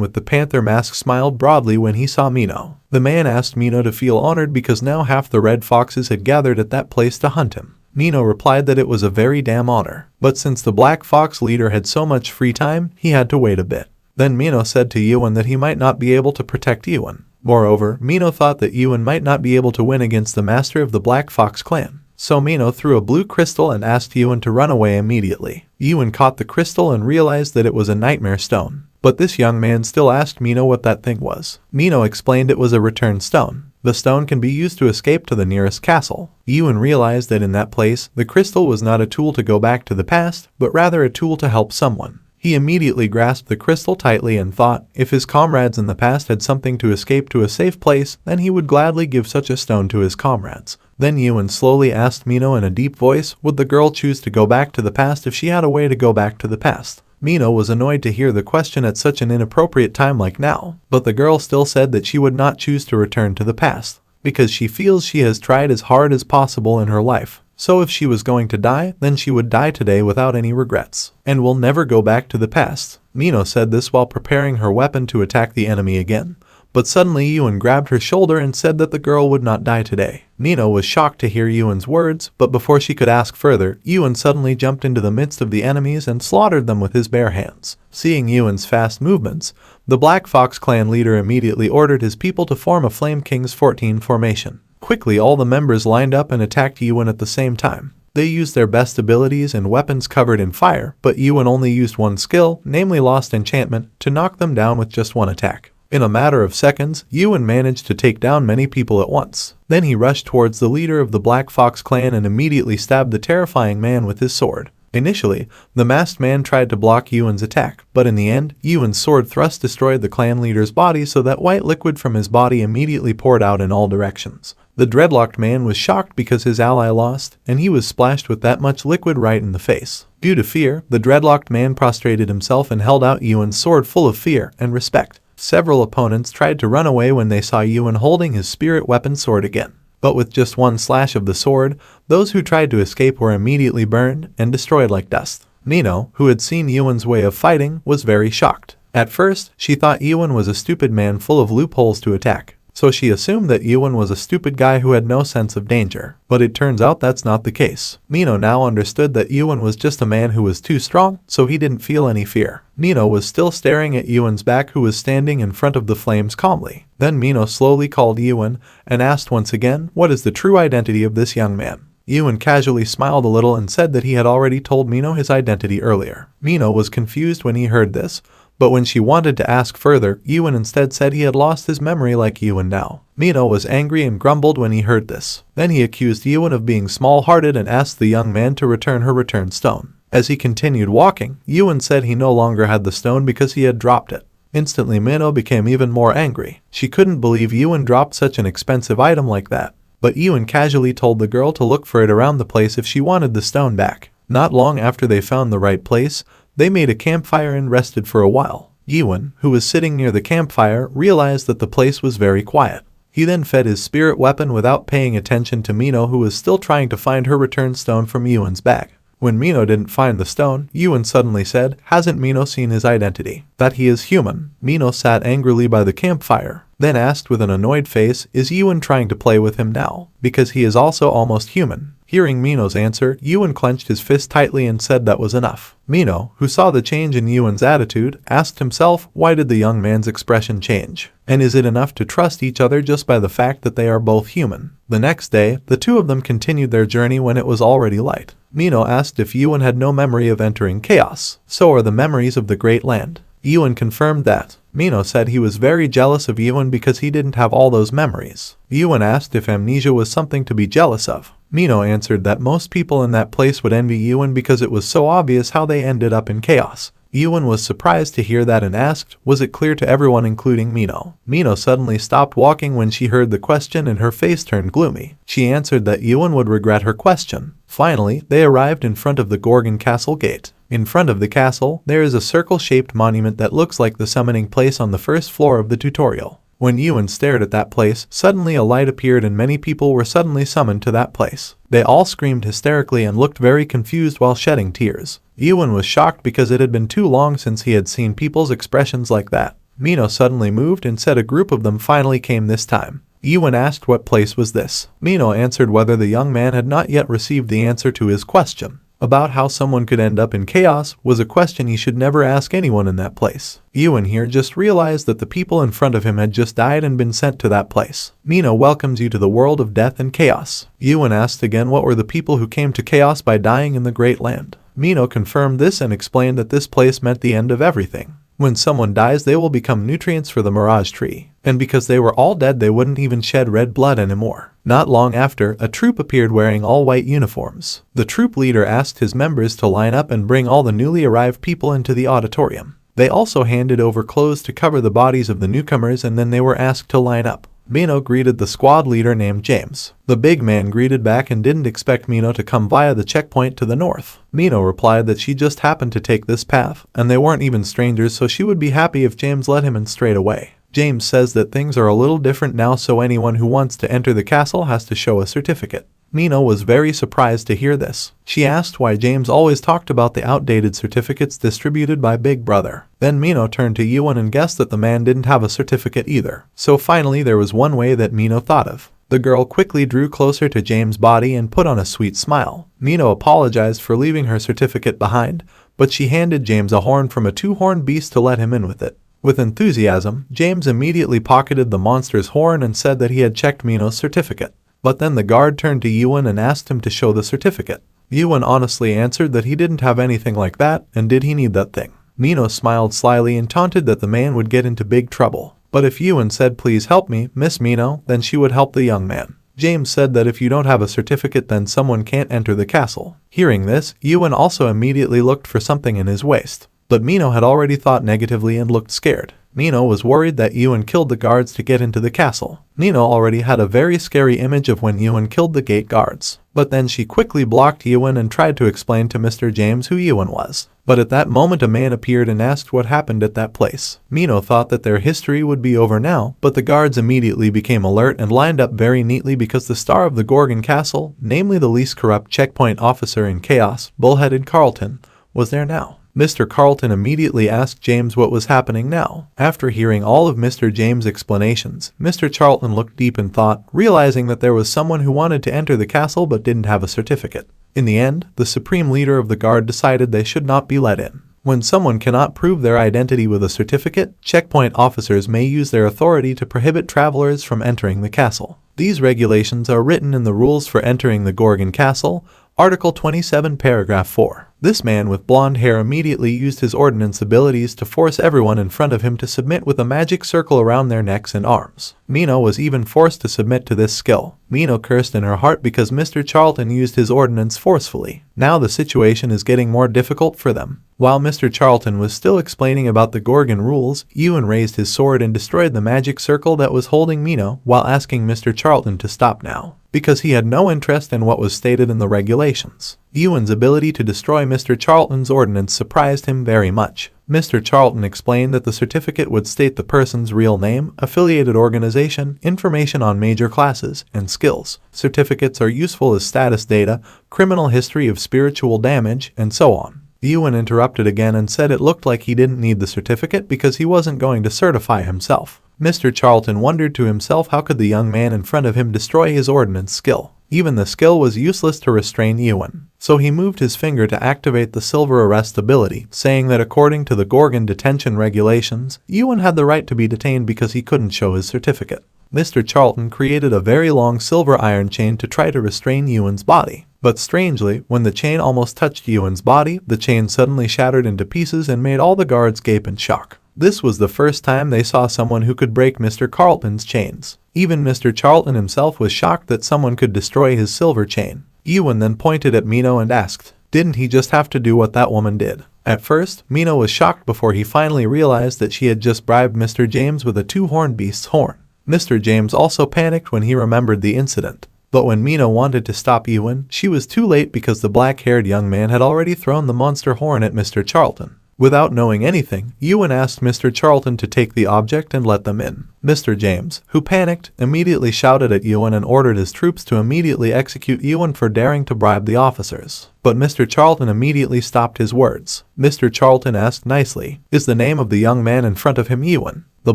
with the panther mask smiled broadly when he saw Mino. The man asked Mino to feel honored because now half the red foxes had gathered at that place to hunt him. Mino replied that it was a very damn honor. But since the Black Fox leader had so much free time, he had to wait a bit. Then Mino said to Yuan that he might not be able to protect Yuan. Moreover, Mino thought that Yuan might not be able to win against the master of the Black Fox clan. So Mino threw a blue crystal and asked Yuan to run away immediately. Yuan caught the crystal and realized that it was a nightmare stone. But this young man still asked Mino what that thing was. Mino explained it was a return stone. The stone can be used to escape to the nearest castle. Yuan realized that in that place, the crystal was not a tool to go back to the past, but rather a tool to help someone. He immediately grasped the crystal tightly and thought, if his comrades in the past had something to escape to a safe place, then he would gladly give such a stone to his comrades. Then Yuan slowly asked Mino in a deep voice, would the girl choose to go back to the past if she had a way to go back to the past? Mino was annoyed to hear the question at such an inappropriate time like now, but the girl still said that she would not choose to return to the past, because she feels she has tried as hard as possible in her life. So if she was going to die, then she would die today without any regrets, and will never go back to the past. Mino said this while preparing her weapon to attack the enemy again. But suddenly Yuan grabbed her shoulder and said that the girl would not die today. Mino was shocked to hear Yuan's words, but before she could ask further, Yuan suddenly jumped into the midst of the enemies and slaughtered them with his bare hands. Seeing Yuan's fast movements, the Black Fox clan leader immediately ordered his people to form a Flame King's 14 formation. Quickly all the members lined up and attacked Yuan at the same time. They used their best abilities and weapons covered in fire, but Yuan only used one skill, namely Lost Enchantment, to knock them down with just one attack. In a matter of seconds, Yuan managed to take down many people at once. Then he rushed towards the leader of the Black Fox clan and immediately stabbed the terrifying man with his sword. Initially, the masked man tried to block Yuan's attack, but in the end, Yuan's sword thrust destroyed the clan leader's body so that white liquid from his body immediately poured out in all directions. The dreadlocked man was shocked because his ally lost, and he was splashed with that much liquid right in the face. Due to fear, the dreadlocked man prostrated himself and held out Yuan's sword full of fear and respect. Several opponents tried to run away when they saw Yuan holding his spirit weapon sword again. But with just one slash of the sword, those who tried to escape were immediately burned and destroyed like dust. Mino, who had seen Yuan's way of fighting, was very shocked. At first, she thought Yuan was a stupid man full of loopholes to attack. So she assumed that Yuan was a stupid guy who had no sense of danger. But it turns out that's not the case. Mino now understood that Yuan was just a man who was too strong, so he didn't feel any fear. Mino was still staring at Yuan's back, who was standing in front of the flames calmly. Then Mino slowly called Yuan and asked once again, what is the true identity of this young man? Yuan casually smiled a little and said that he had already told Mino his identity earlier. Mino was confused when he heard this, but when she wanted to ask further, Yuan instead said he had lost his memory like Yuan now. Mino was angry and grumbled when he heard this. Then he accused Yuan of being small-hearted and asked the young man to return her return stone. As he continued walking, Yuan said he no longer had the stone because he had dropped it. Instantly Mino became even more angry. She couldn't believe Yuan dropped such an expensive item like that. But Yuan casually told the girl to look for it around the place if she wanted the stone back. Not long after they found the right place, they made a campfire and rested for a while. Yuan, who was sitting near the campfire, realized that the place was very quiet. He then fed his spirit weapon without paying attention to Mino, who was still trying to find her return stone from Yuan's bag. When Mino didn't find the stone, Yuan suddenly said, hasn't Mino seen his identity? That he is human. Mino sat angrily by the campfire, then asked with an annoyed face, is Yuan trying to play with him now? Because he is also almost human. Hearing Mino's answer, Yuan clenched his fist tightly and said that was enough. Mino, who saw the change in Yuan's attitude, asked himself, why did the young man's expression change? And is it enough to trust each other just by the fact that they are both human? The next day, the two of them continued their journey when it was already light. Mino asked if Yuan had no memory of entering chaos. So are the memories of the Great Land. Yuan confirmed that. Mino said he was very jealous of Yuan because he didn't have all those memories. Yuan asked if amnesia was something to be jealous of. Mino answered that most people in that place would envy Yuan because it was so obvious how they ended up in chaos. Yuan was surprised to hear that and asked, was it clear to everyone including Mino? Mino suddenly stopped walking when she heard the question and her face turned gloomy. She answered that Yuan would regret her question. Finally, they arrived in front of the Gorgon Castle gate. In front of the castle, there is a circle-shaped monument that looks like the summoning place on the first floor of the tutorial. When Yuan stared at that place, suddenly a light appeared and many people were suddenly summoned to that place. They all screamed hysterically and looked very confused while shedding tears. Yuan was shocked because it had been too long since he had seen people's expressions like that. Mino suddenly moved and said a group of them finally came this time. Yuan asked what place was this. Mino answered whether the young man had not yet received the answer to his question. About how someone could end up in chaos was a question he should never ask anyone in that place. Yuan here just realized that the people in front of him had just died and been sent to that place. Mino welcomes you to the world of death and chaos. Yuan asked again what were the people who came to chaos by dying in the Great Land. Mino confirmed this and explained that this place meant the end of everything. When someone dies, they will become nutrients for the Mirage Tree. And because they were all dead, they wouldn't even shed red blood anymore. Not long after, a troop appeared wearing all white uniforms. The troop leader asked his members to line up and bring all the newly arrived people into the auditorium. They also handed over clothes to cover the bodies of the newcomers and then they were asked to line up. Mino greeted the squad leader named James. The big man greeted back and didn't expect Mino to come via the checkpoint to the north. Mino replied that she just happened to take this path, and they weren't even strangers, so she would be happy if James let him in straight away. James says that things are a little different now, so anyone who wants to enter the castle has to show a certificate. Mino was very surprised to hear this. She asked why James always talked about the outdated certificates distributed by Big Brother. Then Mino turned to Yuan and guessed that the man didn't have a certificate either. So finally there was one way that Mino thought of. The girl quickly drew closer to James' body and put on a sweet smile. Mino apologized for leaving her certificate behind, but she handed James a horn from a two-horned beast to let him in with it. With enthusiasm, James immediately pocketed the monster's horn and said that he had checked Mino's certificate. But then the guard turned to Yuan and asked him to show the certificate. Yuan honestly answered that he didn't have anything like that, and did he need that thing? Mino smiled slyly and taunted that the man would get into big trouble. But if Yuan said please help me, Miss Mino, then she would help the young man. James said that if you don't have a certificate then someone can't enter the castle. Hearing this, Yuan also immediately looked for something in his waist. But Mino had already thought negatively and looked scared. Mino was worried that Yuan killed the guards to get into the castle. Mino already had a very scary image of when Yuan killed the gate guards. But then she quickly blocked Yuan and tried to explain to Mr. James who Yuan was. But at that moment a man appeared and asked what happened at that place. Mino thought that their history would be over now, but the guards immediately became alert and lined up very neatly because the star of the Gorgon Castle, namely the least corrupt checkpoint officer in Chaos, Bullheaded Carlton, was there now. Mr. Carlton immediately asked James what was happening now. After hearing all of Mr. James' explanations, Mr. Charlton looked deep in thought, realizing that there was someone who wanted to enter the castle but didn't have a certificate. In the end, the supreme leader of the guard decided they should not be let in. When someone cannot prove their identity with a certificate, checkpoint officers may use their authority to prohibit travelers from entering the castle. These regulations are written in the rules for entering the Gorgon Castle, Article 27, Paragraph 4. This man with blonde hair immediately used his ordnance abilities to force everyone in front of him to submit with a magic circle around their necks and arms. Mino was even forced to submit to this skill. Mino cursed in her heart because Mr. Charlton used his ordnance forcefully. Now the situation is getting more difficult for them. While Mr. Charlton was still explaining about the Gorgon rules, Yuan raised his sword and destroyed the magic circle that was holding Mino while asking Mr. Charlton to stop now, because he had no interest in what was stated in the regulations. Yuan's ability to destroy Mr. Charlton's ordnance surprised him very much. Mr. Charlton explained that the certificate would state the person's real name, affiliated organization, information on major classes, and skills. Certificates are useful as status data, criminal history of spiritual damage, and so on. Yuan interrupted again and said it looked like he didn't need the certificate because he wasn't going to certify himself. Mr. Charlton wondered to himself how could the young man in front of him destroy his ordnance skill. Even the skill was useless to restrain Yuan. So he moved his finger to activate the silver arrest ability, saying that according to the Gorgon detention regulations, Yuan had the right to be detained because he couldn't show his certificate. Mr. Charlton created a very long silver iron chain to try to restrain Yuan's body. But strangely, when the chain almost touched Yuan's body, the chain suddenly shattered into pieces and made all the guards gape in shock. This was the first time they saw someone who could break Mr. Carlton's chains. Even Mr. Charlton himself was shocked that someone could destroy his silver chain. Ewan then pointed at Mino and asked, "Didn't he just have to do what that woman did?" At first, Mino was shocked before he finally realized that she had just bribed Mr. James with a two-horned beast's horn. Mr. James also panicked when he remembered the incident. But when Mino wanted to stop Ewan, she was too late because the black-haired young man had already thrown the monster horn at Mr. Charlton. Without knowing anything, Ewan asked Mr. Charlton to take the object and let them in. Mr. James, who panicked, immediately shouted at Ewan and ordered his troops to immediately execute Ewan for daring to bribe the officers. But Mr. Charlton immediately stopped his words. Mr. Charlton asked nicely, "Is the name of the young man in front of him Ewan?" The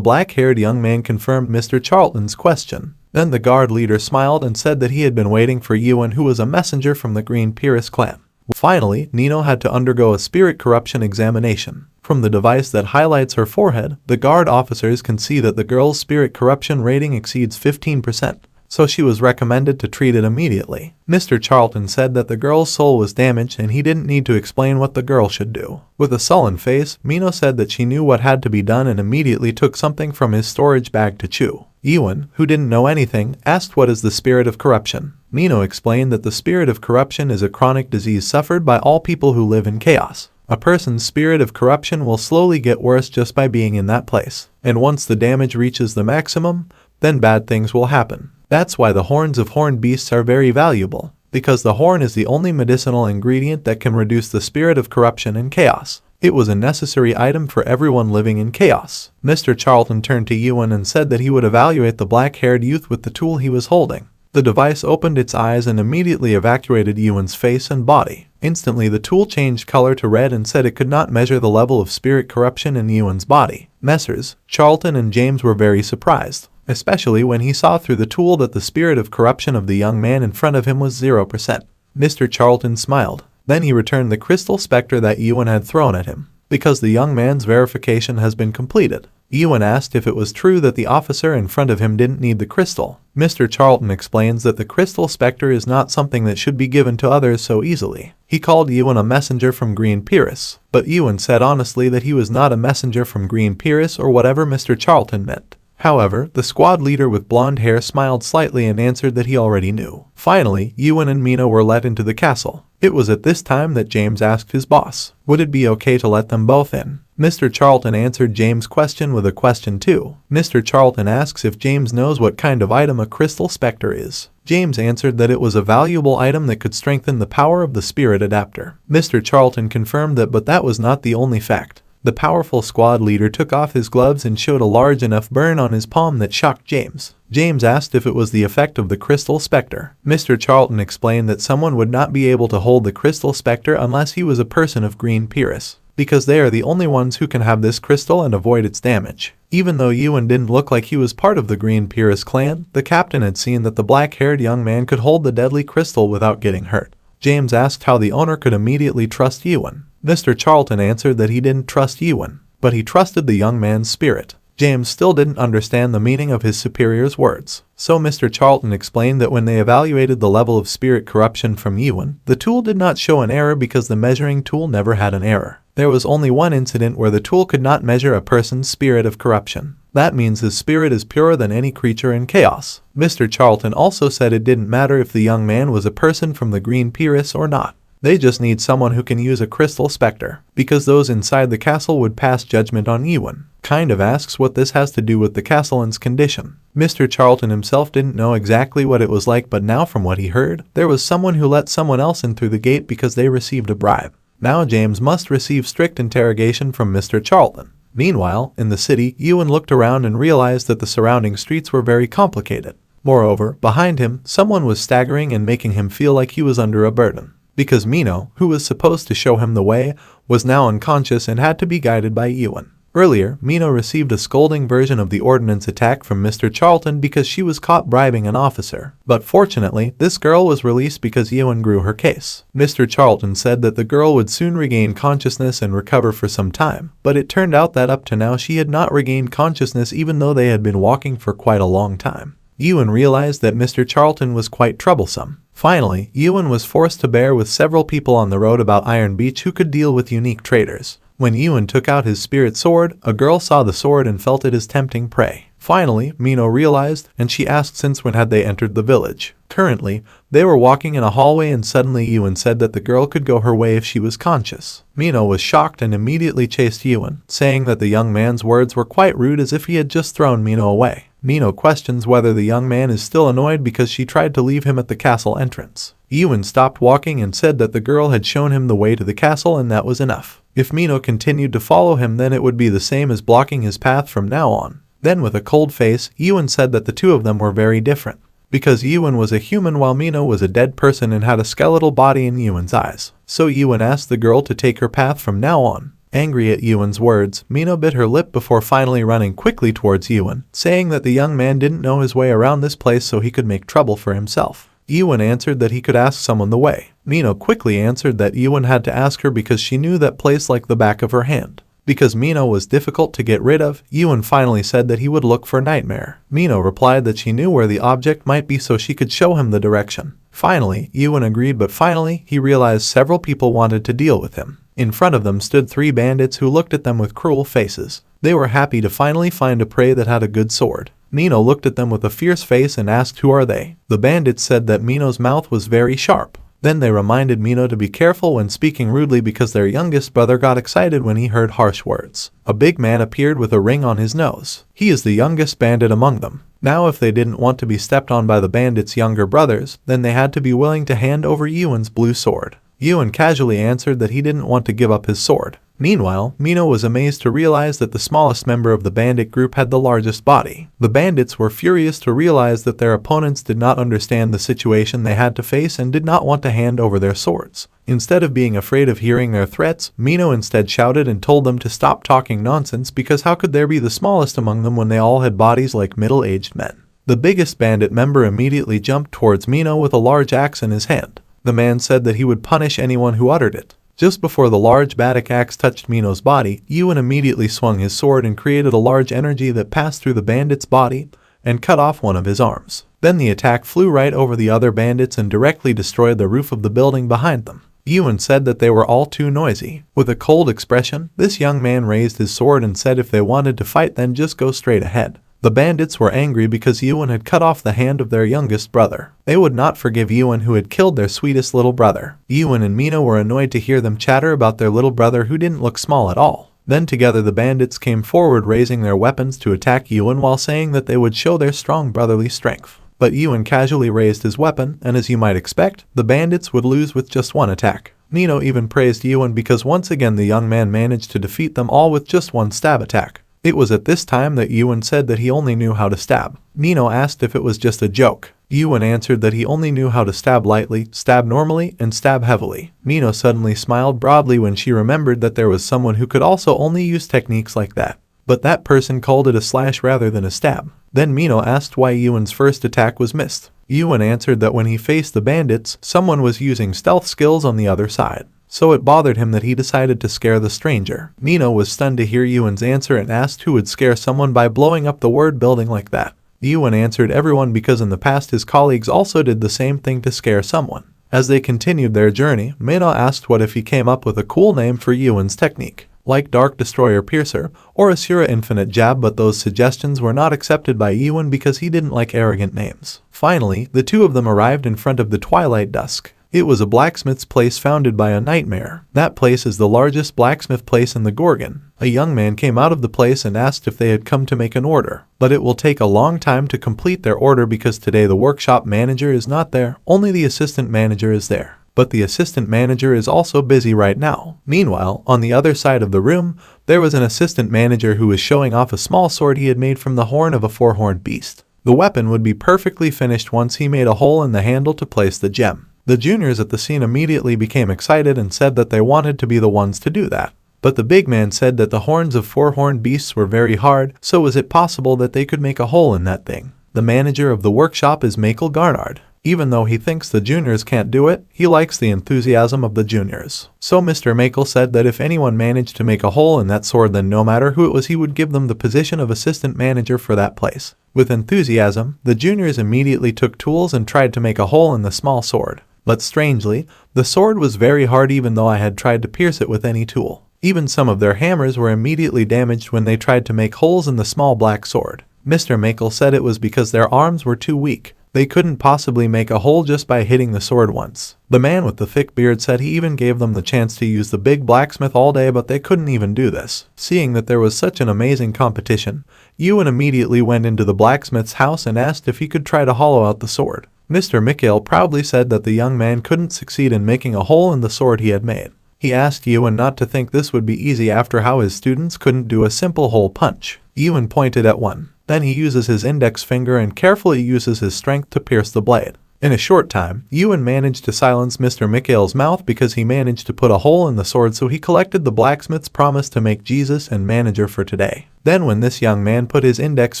black-haired young man confirmed Mr. Charlton's question. Then the guard leader smiled and said that he had been waiting for Ewan, who was a messenger from the Green Pyrrhus clan. Finally, Nino had to undergo a spirit corruption examination. From the device that highlights her forehead, the guard officers can see that the girl's spirit corruption rating exceeds 15%, so she was recommended to treat it immediately. Mr. Charlton said that the girl's soul was damaged and he didn't need to explain what the girl should do. With a sullen face, Mino said that she knew what had to be done and immediately took something from his storage bag to chew. Ewan, who didn't know anything, asked what is the spirit of corruption. Mino explained that the spirit of corruption is a chronic disease suffered by all people who live in chaos. A person's spirit of corruption will slowly get worse just by being in that place. And once the damage reaches the maximum, then bad things will happen. That's why the horns of horned beasts are very valuable, because the horn is the only medicinal ingredient that can reduce the spirit of corruption and chaos. It was a necessary item for everyone living in chaos. Mr. Charlton turned to Ewan and said that he would evaluate the black-haired youth with the tool he was holding. The device opened its eyes and immediately evacuated Ewan's face and body. Instantly, the tool changed color to red and said it could not measure the level of spirit corruption in Ewan's body. Messrs. Charlton and James were very surprised, especially when he saw through the tool that the spirit of corruption of the young man in front of him was 0%. Mr. Charlton smiled. Then he returned the crystal specter that Ewan had thrown at him. Because the young man's verification has been completed, Ewan asked if it was true that the officer in front of him didn't need the crystal. Mr. Charlton explains that the crystal specter is not something that should be given to others so easily. He called Ewan a messenger from Green Pyrrhus, but Ewan said honestly that he was not a messenger from Green Pyrrhus or whatever Mr. Charlton meant. However, the squad leader with blonde hair smiled slightly and answered that he already knew. Finally, Ewan and Mino were let into the castle. It was at this time that James asked his boss, would it be okay to let them both in? Mr. Charlton answered James' question with a question too. Mr. Charlton asks if James knows what kind of item a crystal specter is. James answered that it was a valuable item that could strengthen the power of the spirit adapter. Mr. Charlton confirmed that, but that was not the only fact. The powerful squad leader took off his gloves and showed a large enough burn on his palm that shocked James. James asked if it was the effect of the crystal specter. Mr. Charlton explained that someone would not be able to hold the crystal specter unless he was a person of Green Pyrrhus, because they are the only ones who can have this crystal and avoid its damage. Even though Ewan didn't look like he was part of the Green Pyrrhus clan, the captain had seen that the black-haired young man could hold the deadly crystal without getting hurt. James asked how the owner could immediately trust Ewan. Mr. Charlton answered that he didn't trust Ewan, but he trusted the young man's spirit. James still didn't understand the meaning of his superior's words, so Mr. Charlton explained that when they evaluated the level of spirit corruption from Ewan, the tool did not show an error because the measuring tool never had an error. There was only one incident where the tool could not measure a person's spirit of corruption. That means his spirit is purer than any creature in chaos. Mr. Charlton also said it didn't matter if the young man was a person from the Green Pyrrhus or not. They just need someone who can use a crystal specter, because those inside the castle would pass judgment on Ewan. Kind of asks what this has to do with the castellan's condition. Mr. Charlton himself didn't know exactly what it was like, but now from what he heard, there was someone who let someone else in through the gate because they received a bribe. Now James must receive strict interrogation from Mr. Charlton. Meanwhile, in the city, Ewan looked around and realized that the surrounding streets were very complicated. Moreover, behind him, someone was staggering and making him feel like he was under a burden. Because Mino, who was supposed to show him the way, was now unconscious and had to be guided by Ewan. Earlier, Mino received a scolding version of the ordnance attack from Mr. Charlton because she was caught bribing an officer. But fortunately, this girl was released because Ewan grew her case. Mr. Charlton said that the girl would soon regain consciousness and recover for some time, but it turned out that up to now she had not regained consciousness even though they had been walking for quite a long time. Ewan realized that Mr. Charlton was quite troublesome. Finally, Ewan was forced to bear with several people on the road about Iron Beach who could deal with unique traders. When Ewan took out his spirit sword, a girl saw the sword and felt it as tempting prey. Finally, Mino realized, and she asked since when had they entered the village. Currently, they were walking in a hallway and suddenly Ewan said that the girl could go her way if she was conscious. Mino was shocked and immediately chased Ewan, saying that the young man's words were quite rude as if he had just thrown Mino away. Mino questions whether the young man is still annoyed because she tried to leave him at the castle entrance. Ewan stopped walking and said that the girl had shown him the way to the castle and that was enough. If Mino continued to follow him, then it would be the same as blocking his path from now on. Then with a cold face, Ewan said that the two of them were very different, because Ewan was a human while Mino was a dead person and had a skeletal body in Ewan's eyes. So Ewan asked the girl to take her path from now on. Angry at Ewan's words, Mino bit her lip before finally running quickly towards Ewan, saying that the young man didn't know his way around this place so he could make trouble for himself. Ewan answered that he could ask someone the way. Mino quickly answered that Ewan had to ask her because she knew that place like the back of her hand. Because Mino was difficult to get rid of, Ewan finally said that he would look for Nightmare. Mino replied that she knew where the object might be so she could show him the direction. Finally, Ewan agreed, but finally, he realized several people wanted to deal with him. In front of them stood 3 bandits who looked at them with cruel faces. They were happy to finally find a prey that had a good sword. Mino looked at them with a fierce face and asked who are they. The bandits said that Mino's mouth was very sharp. Then they reminded Mino to be careful when speaking rudely because their youngest brother got excited when he heard harsh words. A big man appeared with a ring on his nose. He is the youngest bandit among them. Now if they didn't want to be stepped on by the bandits' younger brothers, then they had to be willing to hand over Ewan's blue sword. Ewan casually answered that he didn't want to give up his sword. Meanwhile, Mino was amazed to realize that the smallest member of the bandit group had the largest body. The bandits were furious to realize that their opponents did not understand the situation they had to face and did not want to hand over their swords. Instead of being afraid of hearing their threats, Mino instead shouted and told them to stop talking nonsense because how could there be the smallest among them when they all had bodies like middle-aged men? The biggest bandit member immediately jumped towards Mino with a large axe in his hand. The man said that he would punish anyone who uttered it. Just before the large batik axe touched Mino's body, Ewan immediately swung his sword and created a large energy that passed through the bandit's body and cut off one of his arms. Then the attack flew right over the other bandits and directly destroyed the roof of the building behind them. Ewan said that they were all too noisy. With a cold expression, this young man raised his sword and said if they wanted to fight then just go straight ahead. The bandits were angry because Ewan had cut off the hand of their youngest brother. They would not forgive Ewan who had killed their sweetest little brother. Ewan and Mino were annoyed to hear them chatter about their little brother who didn't look small at all. Then together the bandits came forward raising their weapons to attack Ewan while saying that they would show their strong brotherly strength. But Ewan casually raised his weapon, and as you might expect, the bandits would lose with just one attack. Mino even praised Ewan because once again the young man managed to defeat them all with just one stab attack. It was at this time that Ewan said that he only knew how to stab. Mino asked if it was just a joke. Ewan answered that he only knew how to stab lightly, stab normally, and stab heavily. Mino suddenly smiled broadly when she remembered that there was someone who could also only use techniques like that. But that person called it a slash rather than a stab. Then Mino asked why Ewan's first attack was missed. Ewan answered that when he faced the bandits, someone was using stealth skills on the other side. So it bothered him that he decided to scare the stranger. Mino was stunned to hear Ewan's answer and asked who would scare someone by blowing up the word building like that. Ewan answered everyone because in the past his colleagues also did the same thing to scare someone. As they continued their journey, Mino asked what if he came up with a cool name for Ewan's technique, like Dark Destroyer Piercer or Asura Infinite Jab, but those suggestions were not accepted by Ewan because he didn't like arrogant names. Finally, the two of them arrived in front of the Twilight Dusk. It was a blacksmith's place founded by a nightmare. That place is the largest blacksmith place in the Gorgon. A young man came out of the place and asked if they had come to make an order. But it will take a long time to complete their order because today the workshop manager is not there, only the assistant manager is there. But the assistant manager is also busy right now. Meanwhile, on the other side of the room, there was an assistant manager who was showing off a small sword he had made from the horn of a 4-horned beast. The weapon would be perfectly finished once he made a hole in the handle to place the gem. The juniors at the scene immediately became excited and said that they wanted to be the ones to do that. But the big man said that the horns of 4-horned beasts were very hard, so was it possible that they could make a hole in that thing? The manager of the workshop is Michael Garnard. Even though he thinks the juniors can't do it, he likes the enthusiasm of the juniors. So Mr. Michael said that if anyone managed to make a hole in that sword, then no matter who it was, he would give them the position of assistant manager for that place. With enthusiasm, the juniors immediately took tools and tried to make a hole in the small sword. But strangely, the sword was very hard even though I had tried to pierce it with any tool. Even some of their hammers were immediately damaged when they tried to make holes in the small black sword. Mr. Mikel said it was because their arms were too weak. They couldn't possibly make a hole just by hitting the sword once. The man with the thick beard said he even gave them the chance to use the big blacksmith all day, but they couldn't even do this. Seeing that there was such an amazing competition, Ewan immediately went into the blacksmith's house and asked if he could try to hollow out the sword. Mr. Mikel proudly said that the young man couldn't succeed in making a hole in the sword he had made. He asked Ewan not to think this would be easy after how his students couldn't do a simple hole punch. Ewan pointed at one. Then he uses his index finger and carefully uses his strength to pierce the blade. In a short time, Ewan managed to silence Mr. Mikel's mouth because he managed to put a hole in the sword, so he collected the blacksmith's promise to make Jesus and manager for today. Then when this young man put his index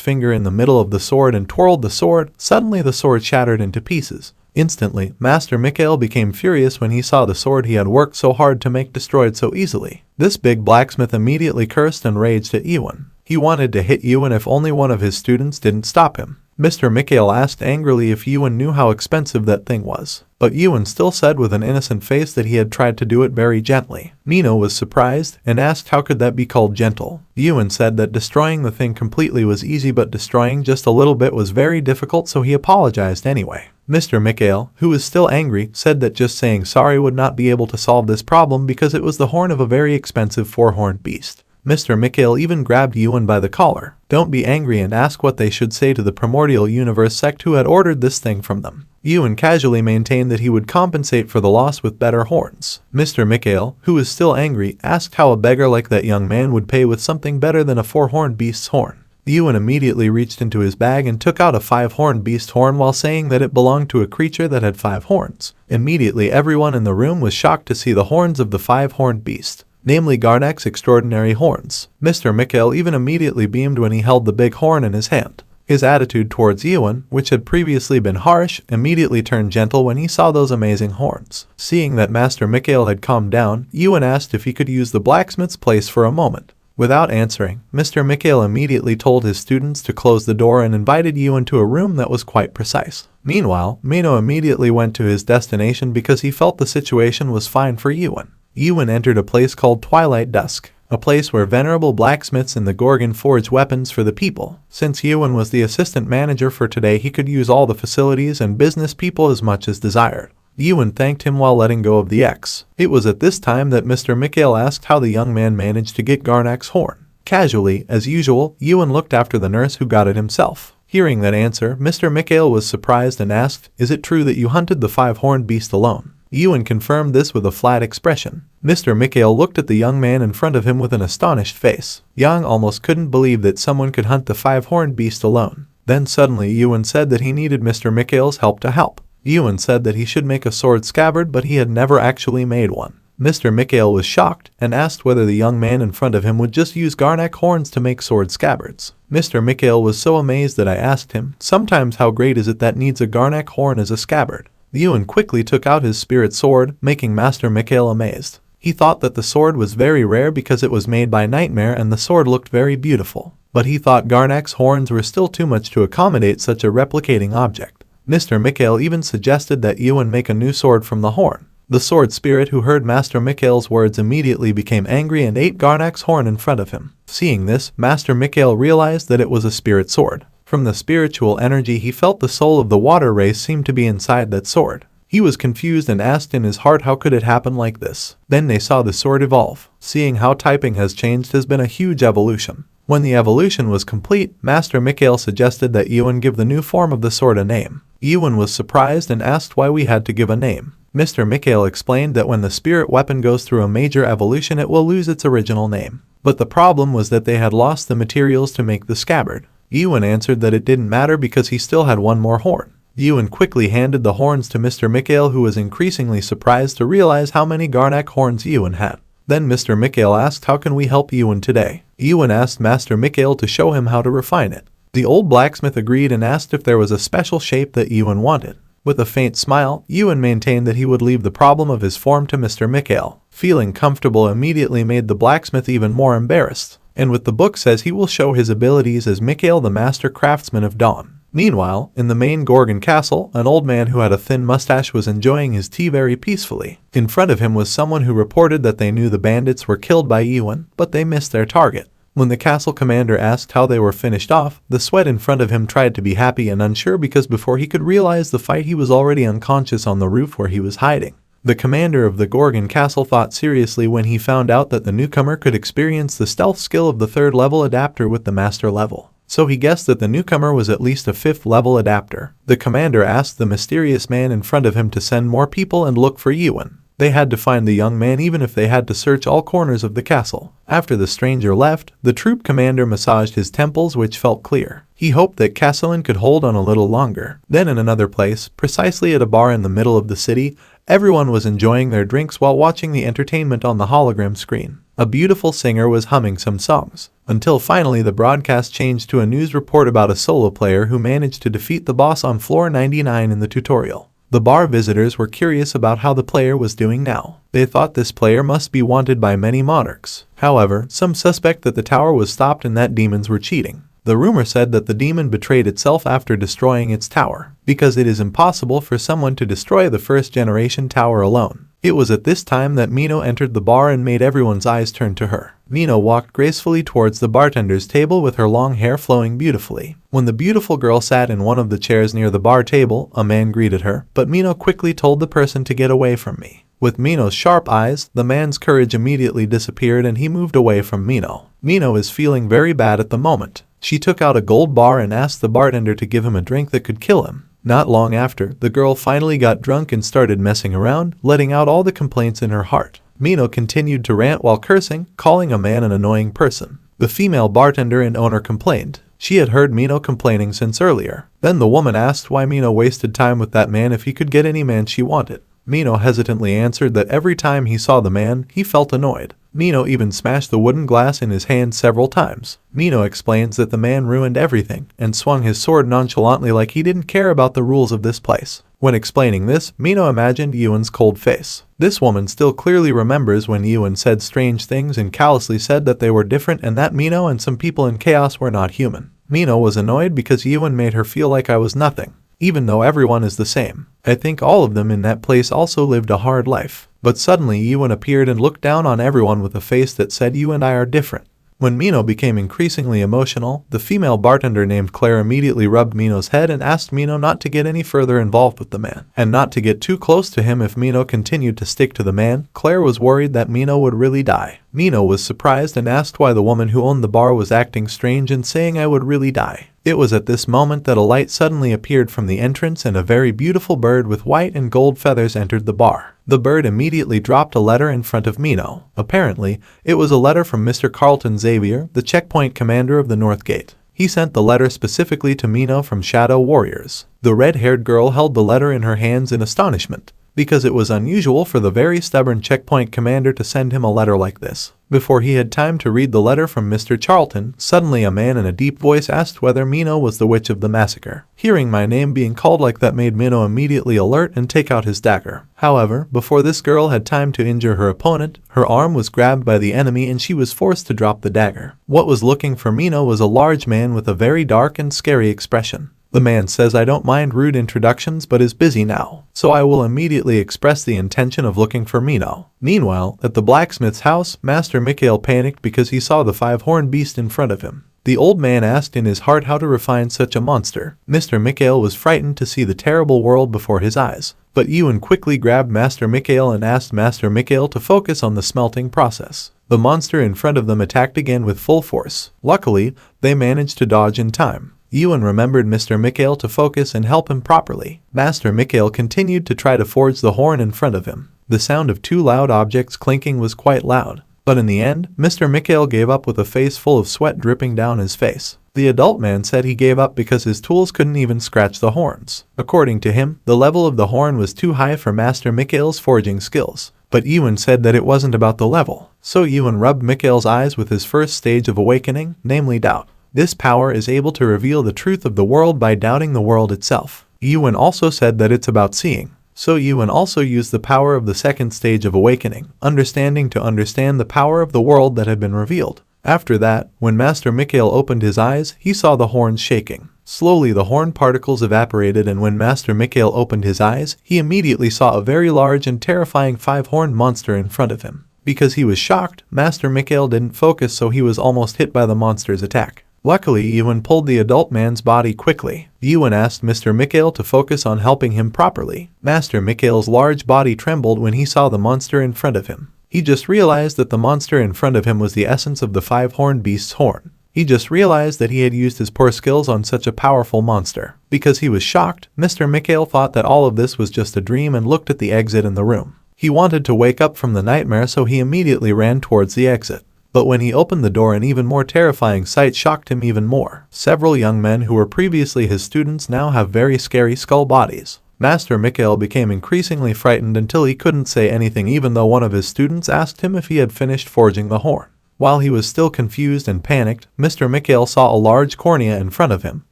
finger in the middle of the sword and twirled the sword, suddenly the sword shattered into pieces. Instantly, Master Mikel became furious when he saw the sword he had worked so hard to make destroyed so easily. This big blacksmith immediately cursed and raged at Ewan. He wanted to hit Ewan if only one of his students didn't stop him. Mr. Mikel asked angrily if Ewan knew how expensive that thing was, but Ewan still said with an innocent face that he had tried to do it very gently. Nino was surprised and asked how could that be called gentle. Ewan said that destroying the thing completely was easy, but destroying just a little bit was very difficult, so he apologized anyway. Mr. Mikel, who was still angry, said that just saying sorry would not be able to solve this problem because it was the horn of a very expensive four-horned beast. Mr. Mikel even grabbed Ewan by the collar. Don't be angry, and ask what they should say to the Primordial Universe sect who had ordered this thing from them. Ewan casually maintained that he would compensate for the loss with better horns. Mr. Mikel, who was still angry, asked how a beggar like that young man would pay with something better than a four-horned beast's horn. Ewan immediately reached into his bag and took out a five-horned beast horn while saying that it belonged to a creature that had 5 horns. Immediately everyone in the room was shocked to see the horns of the five-horned beast, namely Garnak's extraordinary horns. Mr. Mikel even immediately beamed when he held the big horn in his hand. His attitude towards Ewan, which had previously been harsh, immediately turned gentle when he saw those amazing horns. Seeing that Master Mikel had calmed down, Ewan asked if he could use the blacksmith's place for a moment. Without answering, Mr. Mikel immediately told his students to close the door and invited Ewan to a room that was quite precise. Meanwhile, Mino immediately went to his destination because he felt the situation was fine for Ewan. Ewan entered a place called Twilight Dusk, a place where venerable blacksmiths in the Gorgon forge weapons for the people. Since Ewan was the assistant manager for today, he could use all the facilities and business people as much as desired. Ewan thanked him while letting go of the X. It was at this time that Mr. Mikel asked how the young man managed to get Garnak's horn. Casually, as usual, Ewan looked after the nurse who got it himself. Hearing that answer, Mr. Mikel was surprised and asked, "Is it true that you hunted the five-horned beast alone?" Ewan confirmed this with a flat expression. Mr. Mikel looked at the young man in front of him with an astonished face. Yang almost couldn't believe that someone could hunt the five-horned beast alone. Then suddenly Ewan said that he needed Mr. Mikel's help to help. Ewan said that he should make a sword scabbard, but he had never actually made one. Mr. Mikel was shocked and asked whether the young man in front of him would just use Garnak horns to make sword scabbards. Mr. Mikel was so amazed that I asked him, "Sometimes how great is it that needs a Garnak horn as a scabbard?" Ewan quickly took out his spirit sword, making Master Mikel amazed. He thought that the sword was very rare because it was made by Nightmare and the sword looked very beautiful. But he thought Garnak's horns were still too much to accommodate such a replicating object. Mr. Mikel even suggested that Ewan make a new sword from the horn. The sword spirit, who heard Master Mikel's words, immediately became angry and ate Garnak's horn in front of him. Seeing this, Master Mikel realized that it was a spirit sword. From the spiritual energy, he felt the soul of the water race seemed to be inside that sword. He was confused and asked in his heart how could it happen like this. Then they saw the sword evolve. Seeing how typing has changed has been a huge evolution. When the evolution was complete, Master Mikel suggested that Ewan give the new form of the sword a name. Ewan was surprised and asked why we had to give a name. Mr. Mikel explained that when the spirit weapon goes through a major evolution, it will lose its original name. But the problem was that they had lost the materials to make the scabbard. Ewan answered that it didn't matter because he still had one more horn. Ewan quickly handed the horns to Mr. Mikel, who was increasingly surprised to realize how many Garnak horns Ewan had. Then Mr. Mikel asked, "How can we help Ewan today?" Ewan asked Master Mikel to show him how to refine it. The old blacksmith agreed and asked if there was a special shape that Ewan wanted. With a faint smile, Ewan maintained that he would leave the problem of his form to Mr. Mikel. Feeling comfortable immediately made the blacksmith even more embarrassed. And with the book says he will show his abilities as Mikel, the master craftsman of Dawn. Meanwhile, in the main Gorgon castle, an old man who had a thin mustache was enjoying his tea very peacefully. In front of him was someone who reported that they knew the bandits were killed by Iwan, but they missed their target. When the castle commander asked how they were finished off, the sweat in front of him tried to be happy and unsure because before he could realize the fight he was already unconscious on the roof where he was hiding. The commander of the Gorgon castle thought seriously when he found out that the newcomer could experience the stealth skill of the 3rd level adapter with the master level. So he guessed that the newcomer was at least a 5th level adapter. The commander asked the mysterious man in front of him to send more people and look for Iwan. They had to find the young man even if they had to search all corners of the castle. After the stranger left, the troop commander massaged his temples which felt clear. He hoped that S-Cynan could hold on a little longer. Then in another place, precisely at a bar in the middle of the city, everyone was enjoying their drinks while watching the entertainment on the hologram screen. A beautiful singer was humming some songs. Until finally the broadcast changed to a news report about a solo player who managed to defeat the boss on floor 99 in the tutorial. The bar visitors were curious about how the player was doing now. They thought this player must be wanted by many monarchs. However, some suspect that the tower was stopped and that demons were cheating. The rumor said that the demon betrayed itself after destroying its tower, because it is impossible for someone to destroy the 1st generation tower alone. It was at this time that Mino entered the bar and made everyone's eyes turn to her. Mino walked gracefully towards the bartender's table with her long hair flowing beautifully. When the beautiful girl sat in one of the chairs near the bar table, a man greeted her, but Mino quickly told the person to get away from me. With Mino's sharp eyes, the man's courage immediately disappeared and he moved away from Mino. Mino is feeling very bad at the moment. She took out a gold bar and asked the bartender to give him a drink that could kill him. Not long after, the girl finally got drunk and started messing around, letting out all the complaints in her heart. Mino continued to rant while cursing, calling a man an annoying person. The female bartender and owner complained. She had heard Mino complaining since earlier. Then the woman asked why Mino wasted time with that man if he could get any man she wanted. Mino hesitantly answered that every time he saw the man, he felt annoyed. Mino even smashed the wooden glass in his hand several times. Mino explains that the man ruined everything and swung his sword nonchalantly like he didn't care about the rules of this place. When explaining this, Mino imagined Iwan's cold face. This woman still clearly remembers when Iwan said strange things and callously said that they were different and that Mino and some people in chaos were not human. Mino was annoyed because Iwan made her feel like I was nothing, even though everyone is the same. I think all of them in that place also lived a hard life. But suddenly Iwan appeared and looked down on everyone with a face that said you and I are different. When Mino became increasingly emotional, the female bartender named Claire immediately rubbed Mino's head and asked Mino not to get any further involved with the man, and not to get too close to him if Mino continued to stick to the man. Claire was worried that Mino would really die. Mino was surprised and asked why the woman who owned the bar was acting strange and saying I would really die. It was at this moment that a light suddenly appeared from the entrance and a very beautiful bird with white and gold feathers entered the bar. The bird immediately dropped a letter in front of Mino. Apparently, it was a letter from Mr. Carlton Xavier, the checkpoint commander of the North Gate. He sent the letter specifically to Mino from Shadow Warriors. The red-haired girl held the letter in her hands in astonishment, because it was unusual for the very stubborn checkpoint commander to send him a letter like this. Before he had time to read the letter from Mr. Charlton, suddenly a man in a deep voice asked whether Mino was the witch of the massacre. Hearing my name being called like that made Mino immediately alert and take out his dagger. However, before this girl had time to injure her opponent, her arm was grabbed by the enemy and she was forced to drop the dagger. What was looking for Mino was a large man with a very dark and scary expression. The man says I don't mind rude introductions but is busy now, so I will immediately express the intention of looking for Mino. Meanwhile, at the blacksmith's house, Master Mikhail panicked because he saw the 5-horned beast in front of him. The old man asked in his heart how to refine such a monster. Mr. Mikhail was frightened to see the terrible world before his eyes, but Ewan quickly grabbed Master Mikhail and asked Master Mikhail to focus on the smelting process. The monster in front of them attacked again with full force. Luckily, they managed to dodge in time. Ewan remembered Mr. Mikhail to focus and help him properly. Master Mikhail continued to try to forge the horn in front of him. The sound of 2 loud objects clinking was quite loud, but in the end, Mr. Mikhail gave up with a face full of sweat dripping down his face. The adult man said he gave up because his tools couldn't even scratch the horns. According to him, the level of the horn was too high for Master Mikhail's forging skills. But Ewan said that it wasn't about the level. So Ewan rubbed Mikhail's eyes with his first stage of awakening, namely doubt. This power is able to reveal the truth of the world by doubting the world itself. Ewan also said that it's about seeing. So Ewan also used the power of the second stage of awakening, understanding to understand the power of the world that had been revealed. After that, when Master Mikhail opened his eyes, he saw the horns shaking. Slowly the horn particles evaporated, and when Master Mikhail opened his eyes, he immediately saw a very large and terrifying 5-horned monster in front of him. Because he was shocked, Master Mikhail didn't focus, so he was almost hit by the monster's attack. Luckily, Ewan pulled the adult man's body quickly. Ewan asked Mr. Mikhail to focus on helping him properly. Master Mikhail's large body trembled when he saw the monster in front of him. He just realized that the monster in front of him was the essence of the 5-horned beast's horn. He just realized that he had used his poor skills on such a powerful monster. Because he was shocked, Mr. Mikhail thought that all of this was just a dream and looked at the exit in the room. He wanted to wake up from the nightmare, so he immediately ran towards the exit. But when he opened the door, an even more terrifying sight shocked him even more. Several young men who were previously his students now have very scary skull bodies. Master Mikhail became increasingly frightened until he couldn't say anything, even though one of his students asked him if he had finished forging the horn. While he was still confused and panicked, Mr. Mikhail saw a large cornea in front of him,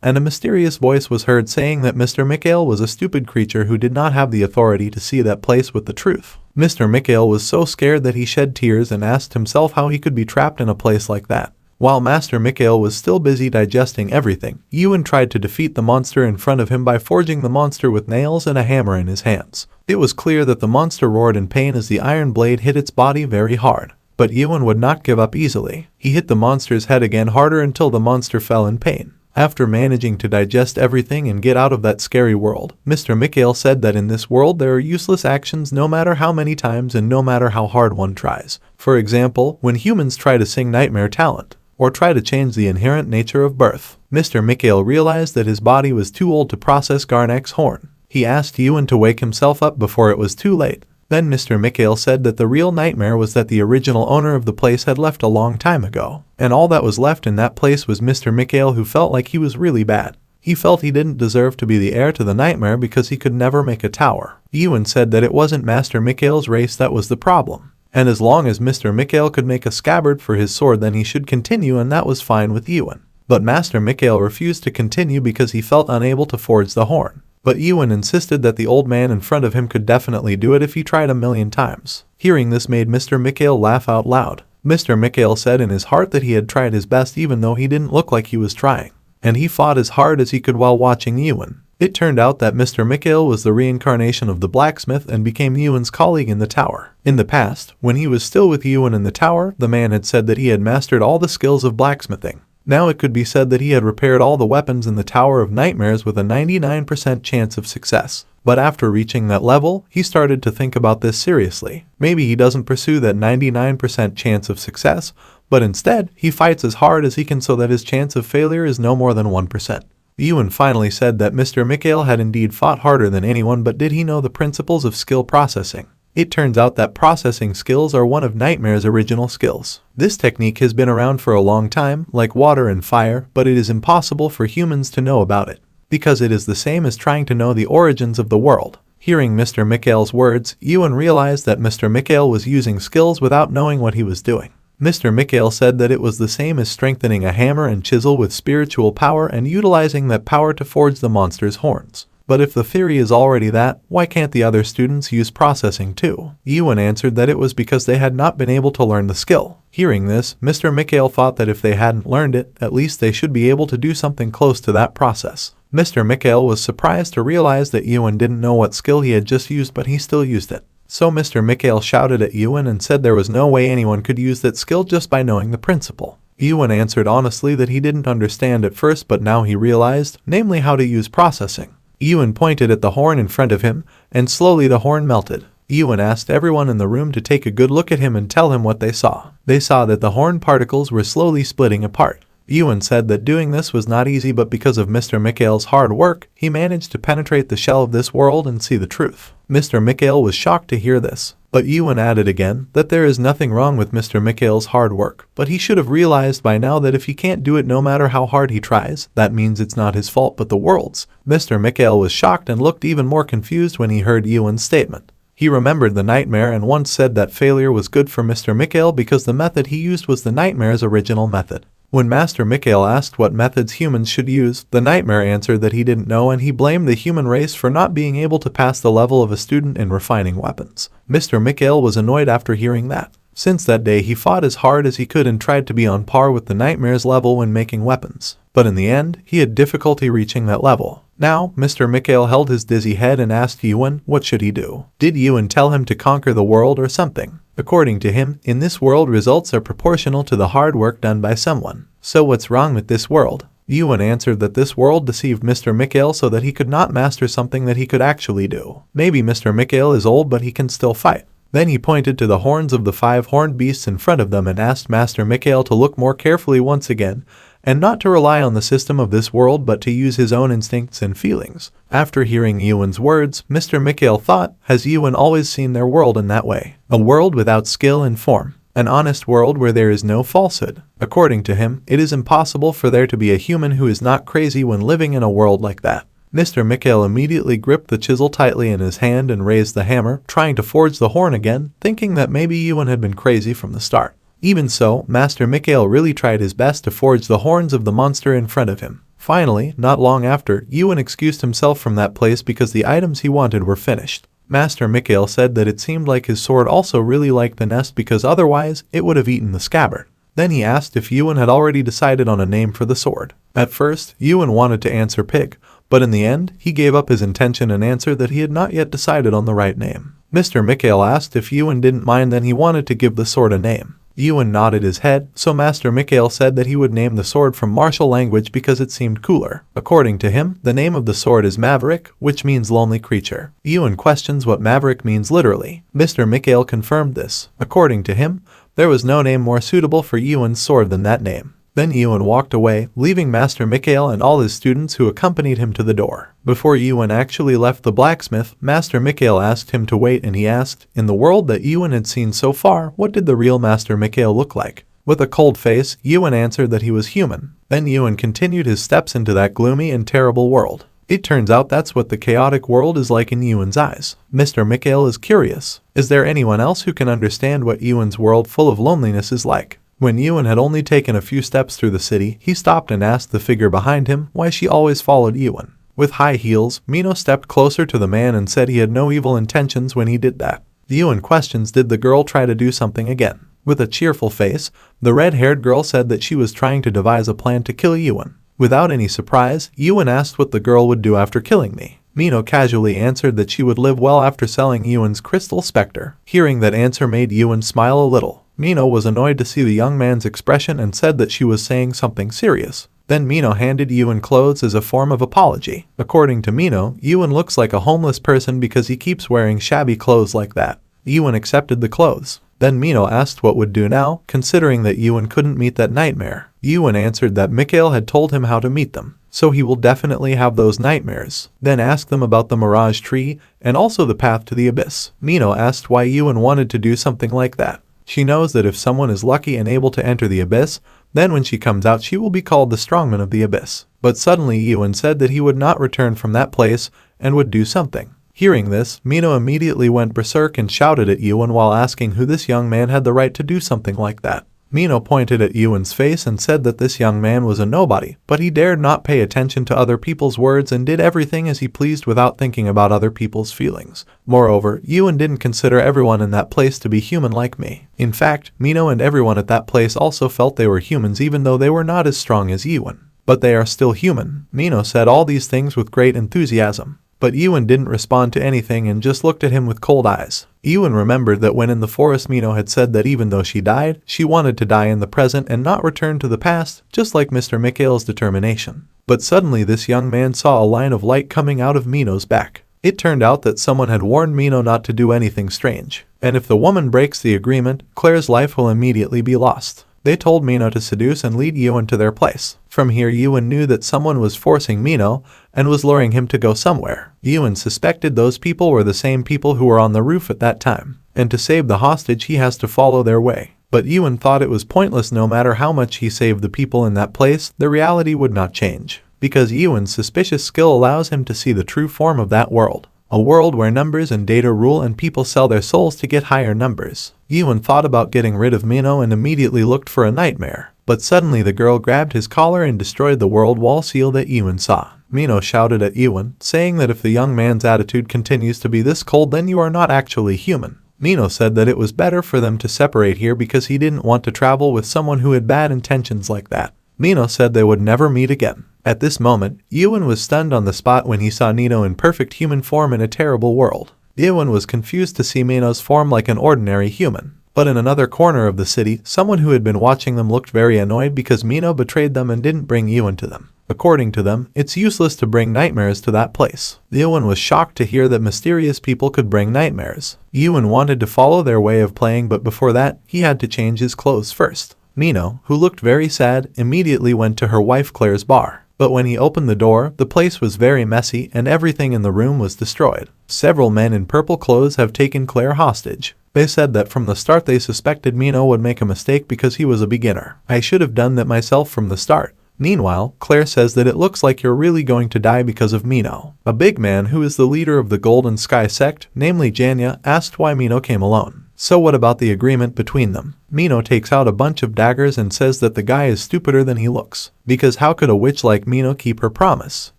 and a mysterious voice was heard saying that Mr. Mikhail was a stupid creature who did not have the authority to see that place with the truth. Mr. Mikhail was so scared that he shed tears and asked himself how he could be trapped in a place like that. While Master Mikhail was still busy digesting everything, Ewan tried to defeat the monster in front of him by forging the monster with nails and a hammer in his hands. It was clear that the monster roared in pain as the iron blade hit its body very hard. But Ewan would not give up easily. He hit the monster's head again harder until the monster fell in pain. After managing to digest everything and get out of that scary world, Mr. Mikhail said that in this world there are useless actions no matter how many times and no matter how hard one tries. For example, when humans try to sing Nightmare Talent, or try to change the inherent nature of birth. Mr. Mikhail realized that his body was too old to process Garnek's horn. He asked Ewan to wake himself up before it was too late. Then Mr. Mikhail said that the real nightmare was that the original owner of the place had left a long time ago, and all that was left in that place was Mr. Mikhail, who felt like he was really bad. He felt he didn't deserve to be the heir to the nightmare because he could never make a tower. Ewan said that it wasn't Master Mikhail's race that was the problem, and as long as Mr. Mikhail could make a scabbard for his sword, then he should continue, and that was fine with Ewan. But Master Mikhail refused to continue because he felt unable to forge the horn. But Ewan insisted that the old man in front of him could definitely do it if he tried 1,000,000 times. Hearing this made Mr. Mikhail laugh out loud. Mr. Mikhail said in his heart that he had tried his best even though he didn't look like he was trying. And he fought as hard as he could while watching Ewan. It turned out that Mr. Mikhail was the reincarnation of the blacksmith and became Ewan's colleague in the tower. In the past, when he was still with Ewan in the tower, the man had said that he had mastered all the skills of blacksmithing. Now it could be said that he had repaired all the weapons in the Tower of Nightmares with a 99% chance of success. But after reaching that level, he started to think about this seriously. Maybe he doesn't pursue that 99% chance of success, but instead, he fights as hard as he can so that his chance of failure is no more than 1%. Ewan finally said that Mr. Mikhail had indeed fought harder than anyone, but did he know the principles of skill processing? It turns out that processing skills are one of Nightmare's original skills. This technique has been around for a long time, like water and fire, but it is impossible for humans to know about it, because it is the same as trying to know the origins of the world. Hearing Mr. Mikhail's words, Ewan realized that Mr. Mikhail was using skills without knowing what he was doing. Mr. Mikhail said that it was the same as strengthening a hammer and chisel with spiritual power and utilizing that power to forge the monster's horns. But if the theory is already that, why can't the other students use processing too? Ewan answered that it was because they had not been able to learn the skill. Hearing this, Mr. Mikhail thought that if they hadn't learned it, at least they should be able to do something close to that process. Mr. Mikhail was surprised to realize that Ewan didn't know what skill he had just used, but he still used it. So Mr. Mikhail shouted at Ewan and said there was no way anyone could use that skill just by knowing the principle. Ewan answered honestly that he didn't understand at first, but now he realized, namely how to use processing. Ewan pointed at the horn in front of him, and slowly the horn melted. Ewan asked everyone in the room to take a good look at him and tell him what they saw. They saw that the horn particles were slowly splitting apart. Ewan said that doing this was not easy, but because of Mr. Mikhail's hard work, he managed to penetrate the shell of this world and see the truth. Mr. Mikhail was shocked to hear this. But Ewan added again that there is nothing wrong with Mr. Mikhail's hard work, but he should have realized by now that if he can't do it no matter how hard he tries, that means it's not his fault but the world's. Mr. Mikhail was shocked and looked even more confused when he heard Ewan's statement. He remembered the nightmare and once said that failure was good for Mr. Mikhail because the method he used was the nightmare's original method. When Master Mikhail asked what methods humans should use, the nightmare answered that he didn't know, and he blamed the human race for not being able to pass the level of a student in refining weapons. Mr. Mikhail was annoyed after hearing that. Since that day he fought as hard as he could and tried to be on par with the nightmare's level when making weapons. But in the end, he had difficulty reaching that level. Now, Mr. Mikhail held his dizzy head and asked Ewan what should he do. Did Ewan tell him to conquer the world or something? According to him, in this world results are proportional to the hard work done by someone. So what's wrong with this world? Ewan answered that this world deceived Mr. Mikhail so that he could not master something that he could actually do. Maybe Mr. Mikhail is old but he can still fight. Then he pointed to the horns of the 5 horned beasts in front of them and asked Master Mikhail to look more carefully once again, and not to rely on the system of this world but to use his own instincts and feelings. After hearing Ewan's words, Mr. Mikhail thought, has Ewan always seen their world in that way? A world without skill and form. An honest world where there is no falsehood. According to him, it is impossible for there to be a human who is not crazy when living in a world like that. Mr. Mikhail immediately gripped the chisel tightly in his hand and raised the hammer, trying to forge the horn again, thinking that maybe Ewan had been crazy from the start. Even so, Master Mikhail really tried his best to forge the horns of the monster in front of him. Finally, not long after, Ewan excused himself from that place because the items he wanted were finished. Master Mikhail said that it seemed like his sword also really liked the nest because otherwise, it would have eaten the scabbard. Then he asked if Ewan had already decided on a name for the sword. At first, Ewan wanted to answer Pig, but in the end, he gave up his intention and answered that he had not yet decided on the right name. Mr. Mikhail asked if Ewan didn't mind, then he wanted to give the sword a name. Ewan nodded his head, so Master Mikhail said that he would name the sword from martial language because it seemed cooler. According to him, the name of the sword is Maverick, which means lonely creature. Ewan questions what Maverick means literally. Mr. Mikhail confirmed this. According to him, there was no name more suitable for Ewan's sword than that name. Then Ewan walked away, leaving Master Mikhail and all his students who accompanied him to the door. Before Ewan actually left the blacksmith, Master Mikhail asked him to wait, and he asked, in the world that Ewan had seen so far, what did the real Master Mikhail look like? With a cold face, Ewan answered that he was human. Then Ewan continued his steps into that gloomy and terrible world. It turns out that's what the chaotic world is like in Ewan's eyes. Mr. Mikhail is curious. Is there anyone else who can understand what Ewan's world full of loneliness is like? When Ewan had only taken a few steps through the city, he stopped and asked the figure behind him why she always followed Ewan. With high heels, Mino stepped closer to the man and said he had no evil intentions when he did that. Ewan questions did the girl try to do something again. With a cheerful face, the red-haired girl said that she was trying to devise a plan to kill Ewan. Without any surprise, Ewan asked what the girl would do after killing me. Mino casually answered that she would live well after selling Ewan's crystal specter. Hearing that answer made Ewan smile a little. Mino was annoyed to see the young man's expression and said that she was saying something serious. Then Mino handed Ewan clothes as a form of apology. According to Mino, Ewan looks like a homeless person because he keeps wearing shabby clothes like that. Ewan accepted the clothes. Then Mino asked what would do now, considering that Ewan couldn't meet that nightmare. Ewan answered that Mikhail had told him how to meet them, so he will definitely have those nightmares. Then asked them about the Mirage Tree and also the path to the abyss. Mino asked why Ewan wanted to do something like that. She knows that if someone is lucky and able to enter the abyss, then when she comes out she will be called the strongman of the abyss. But suddenly Ewan said that he would not return from that place and would do something. Hearing this, Mino immediately went berserk and shouted at Ewan while asking who this young man had the right to do something like that. Mino pointed at Ewan's face and said that this young man was a nobody, but he dared not pay attention to other people's words and did everything as he pleased without thinking about other people's feelings. Moreover, Ewan didn't consider everyone in that place to be human like me. In fact, Mino and everyone at that place also felt they were humans even though they were not as strong as Ewan. But they are still human. Mino said all these things with great enthusiasm. But Ewan didn't respond to anything and just looked at him with cold eyes. Ewan remembered that when in the forest Mino had said that even though she died, she wanted to die in the present and not return to the past, just like Mr. Mikhail's determination. But suddenly this young man saw a line of light coming out of Mino's back. It turned out that someone had warned Mino not to do anything strange. And if the woman breaks the agreement, Claire's life will immediately be lost. They told Mino to seduce and lead Ewan to their place. From here Ewan knew that someone was forcing Mino and was luring him to go somewhere. Ewan suspected those people were the same people who were on the roof at that time, and to save the hostage he has to follow their way. But Ewan thought it was pointless. No matter how much he saved the people in that place, the reality would not change, because Ewan's suspicious skill allows him to see the true form of that world. A world where numbers and data rule and people sell their souls to get higher numbers. Ewan thought about getting rid of Mino and immediately looked for a nightmare. But suddenly the girl grabbed his collar and destroyed the world wall seal that Ewan saw. Mino shouted at Ewan, saying that if the young man's attitude continues to be this cold then you are not actually human. Mino said that it was better for them to separate here because he didn't want to travel with someone who had bad intentions like that. Mino said they would never meet again. At this moment, Yuan was stunned on the spot when he saw Nino in perfect human form in a terrible world. Yuan was confused to see Mino's form like an ordinary human. But in another corner of the city, someone who had been watching them looked very annoyed because Mino betrayed them and didn't bring Yuan to them. According to them, it's useless to bring nightmares to that place. Yuan was shocked to hear that mysterious people could bring nightmares. Yuan wanted to follow their way of playing, but before that, he had to change his clothes first. Mino, who looked very sad, immediately went to her wife Claire's bar. But when he opened the door, the place was very messy and everything in the room was destroyed. Several men in purple clothes have taken Claire hostage. They said that from the start they suspected Mino would make a mistake because he was a beginner. I should have done that myself from the start. Meanwhile, Claire says that it looks like you're really going to die because of Mino. A big man who is the leader of the Golden Sky sect, namely Janya, asked why Mino came alone. So what about the agreement between them? Mino takes out a bunch of daggers and says that the guy is stupider than he looks. Because how could a witch like Mino keep her promise?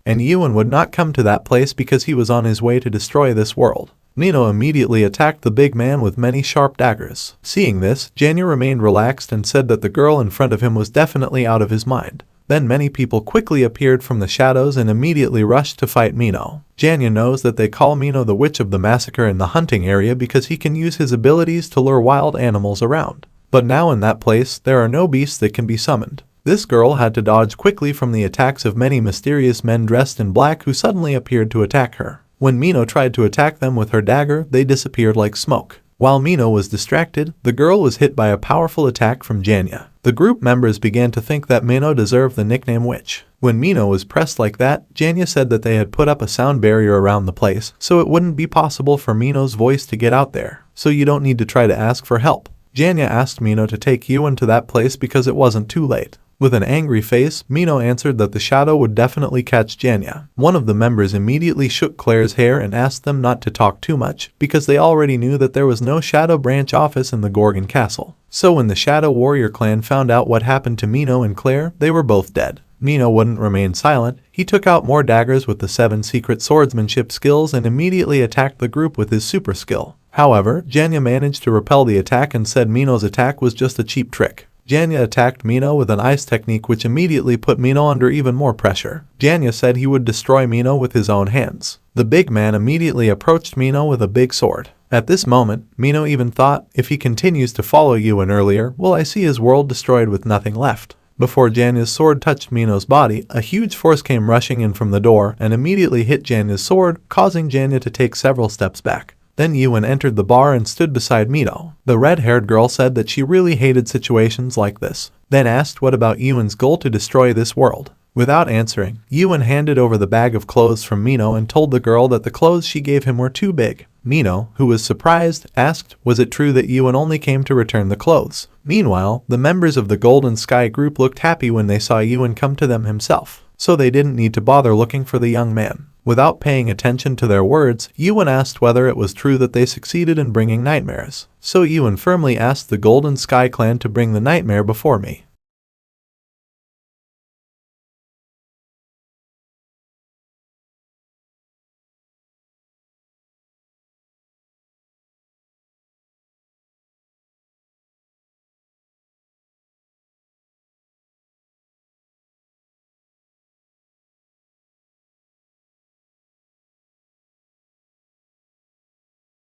And Yuan would not come to that place because he was on his way to destroy this world. Mino immediately attacked the big man with many sharp daggers. Seeing this, Janya remained relaxed and said that the girl in front of him was definitely out of his mind. Then many people quickly appeared from the shadows and immediately rushed to fight Mino. Janya knows that they call Mino the Witch of the Massacre in the hunting area because he can use his abilities to lure wild animals around. But now in that place, there are no beasts that can be summoned. This girl had to dodge quickly from the attacks of many mysterious men dressed in black who suddenly appeared to attack her. When Mino tried to attack them with her dagger, they disappeared like smoke. While Mino was distracted, the girl was hit by a powerful attack from Janya. The group members began to think that Mino deserved the nickname Witch. When Mino was pressed like that, Janya said that they had put up a sound barrier around the place, so it wouldn't be possible for Mino's voice to get out there. So you don't need to try to ask for help. Janya asked Mino to take Yuan to that place because it wasn't too late. With an angry face, Mino answered that the shadow would definitely catch Janya. One of the members immediately shook Claire's hair and asked them not to talk too much, because they already knew that there was no shadow branch office in the Gorgon castle. So when the Shadow Warrior clan found out what happened to Mino and Claire, they were both dead. Mino wouldn't remain silent. He took out more daggers with the 7 secret swordsmanship skills and immediately attacked the group with his super skill. However, Janya managed to repel the attack and said Mino's attack was just a cheap trick. Janya attacked Mino with an ice technique which immediately put Mino under even more pressure. Janya said he would destroy Mino with his own hands. The big man immediately approached Mino with a big sword. At this moment, Mino even thought, if he continues to follow Yuan earlier, will I see his world destroyed with nothing left? Before Janya's sword touched Mino's body, a huge force came rushing in from the door and immediately hit Janya's sword, causing Janya to take several steps back. Then Yuan entered the bar and stood beside Mino. The red-haired girl said that she really hated situations like this, then asked what about Yuan's goal to destroy this world. Without answering, Yuan handed over the bag of clothes from Mino and told the girl that the clothes she gave him were too big. Mino, who was surprised, asked, was it true that Yuan only came to return the clothes? Meanwhile, the members of the Golden Sky group looked happy when they saw Yuan come to them himself, so they didn't need to bother looking for the young man. Without paying attention to their words, Yuan asked whether it was true that they succeeded in bringing nightmares. So Yuan firmly asked the Golden Sky clan to bring the nightmare before me.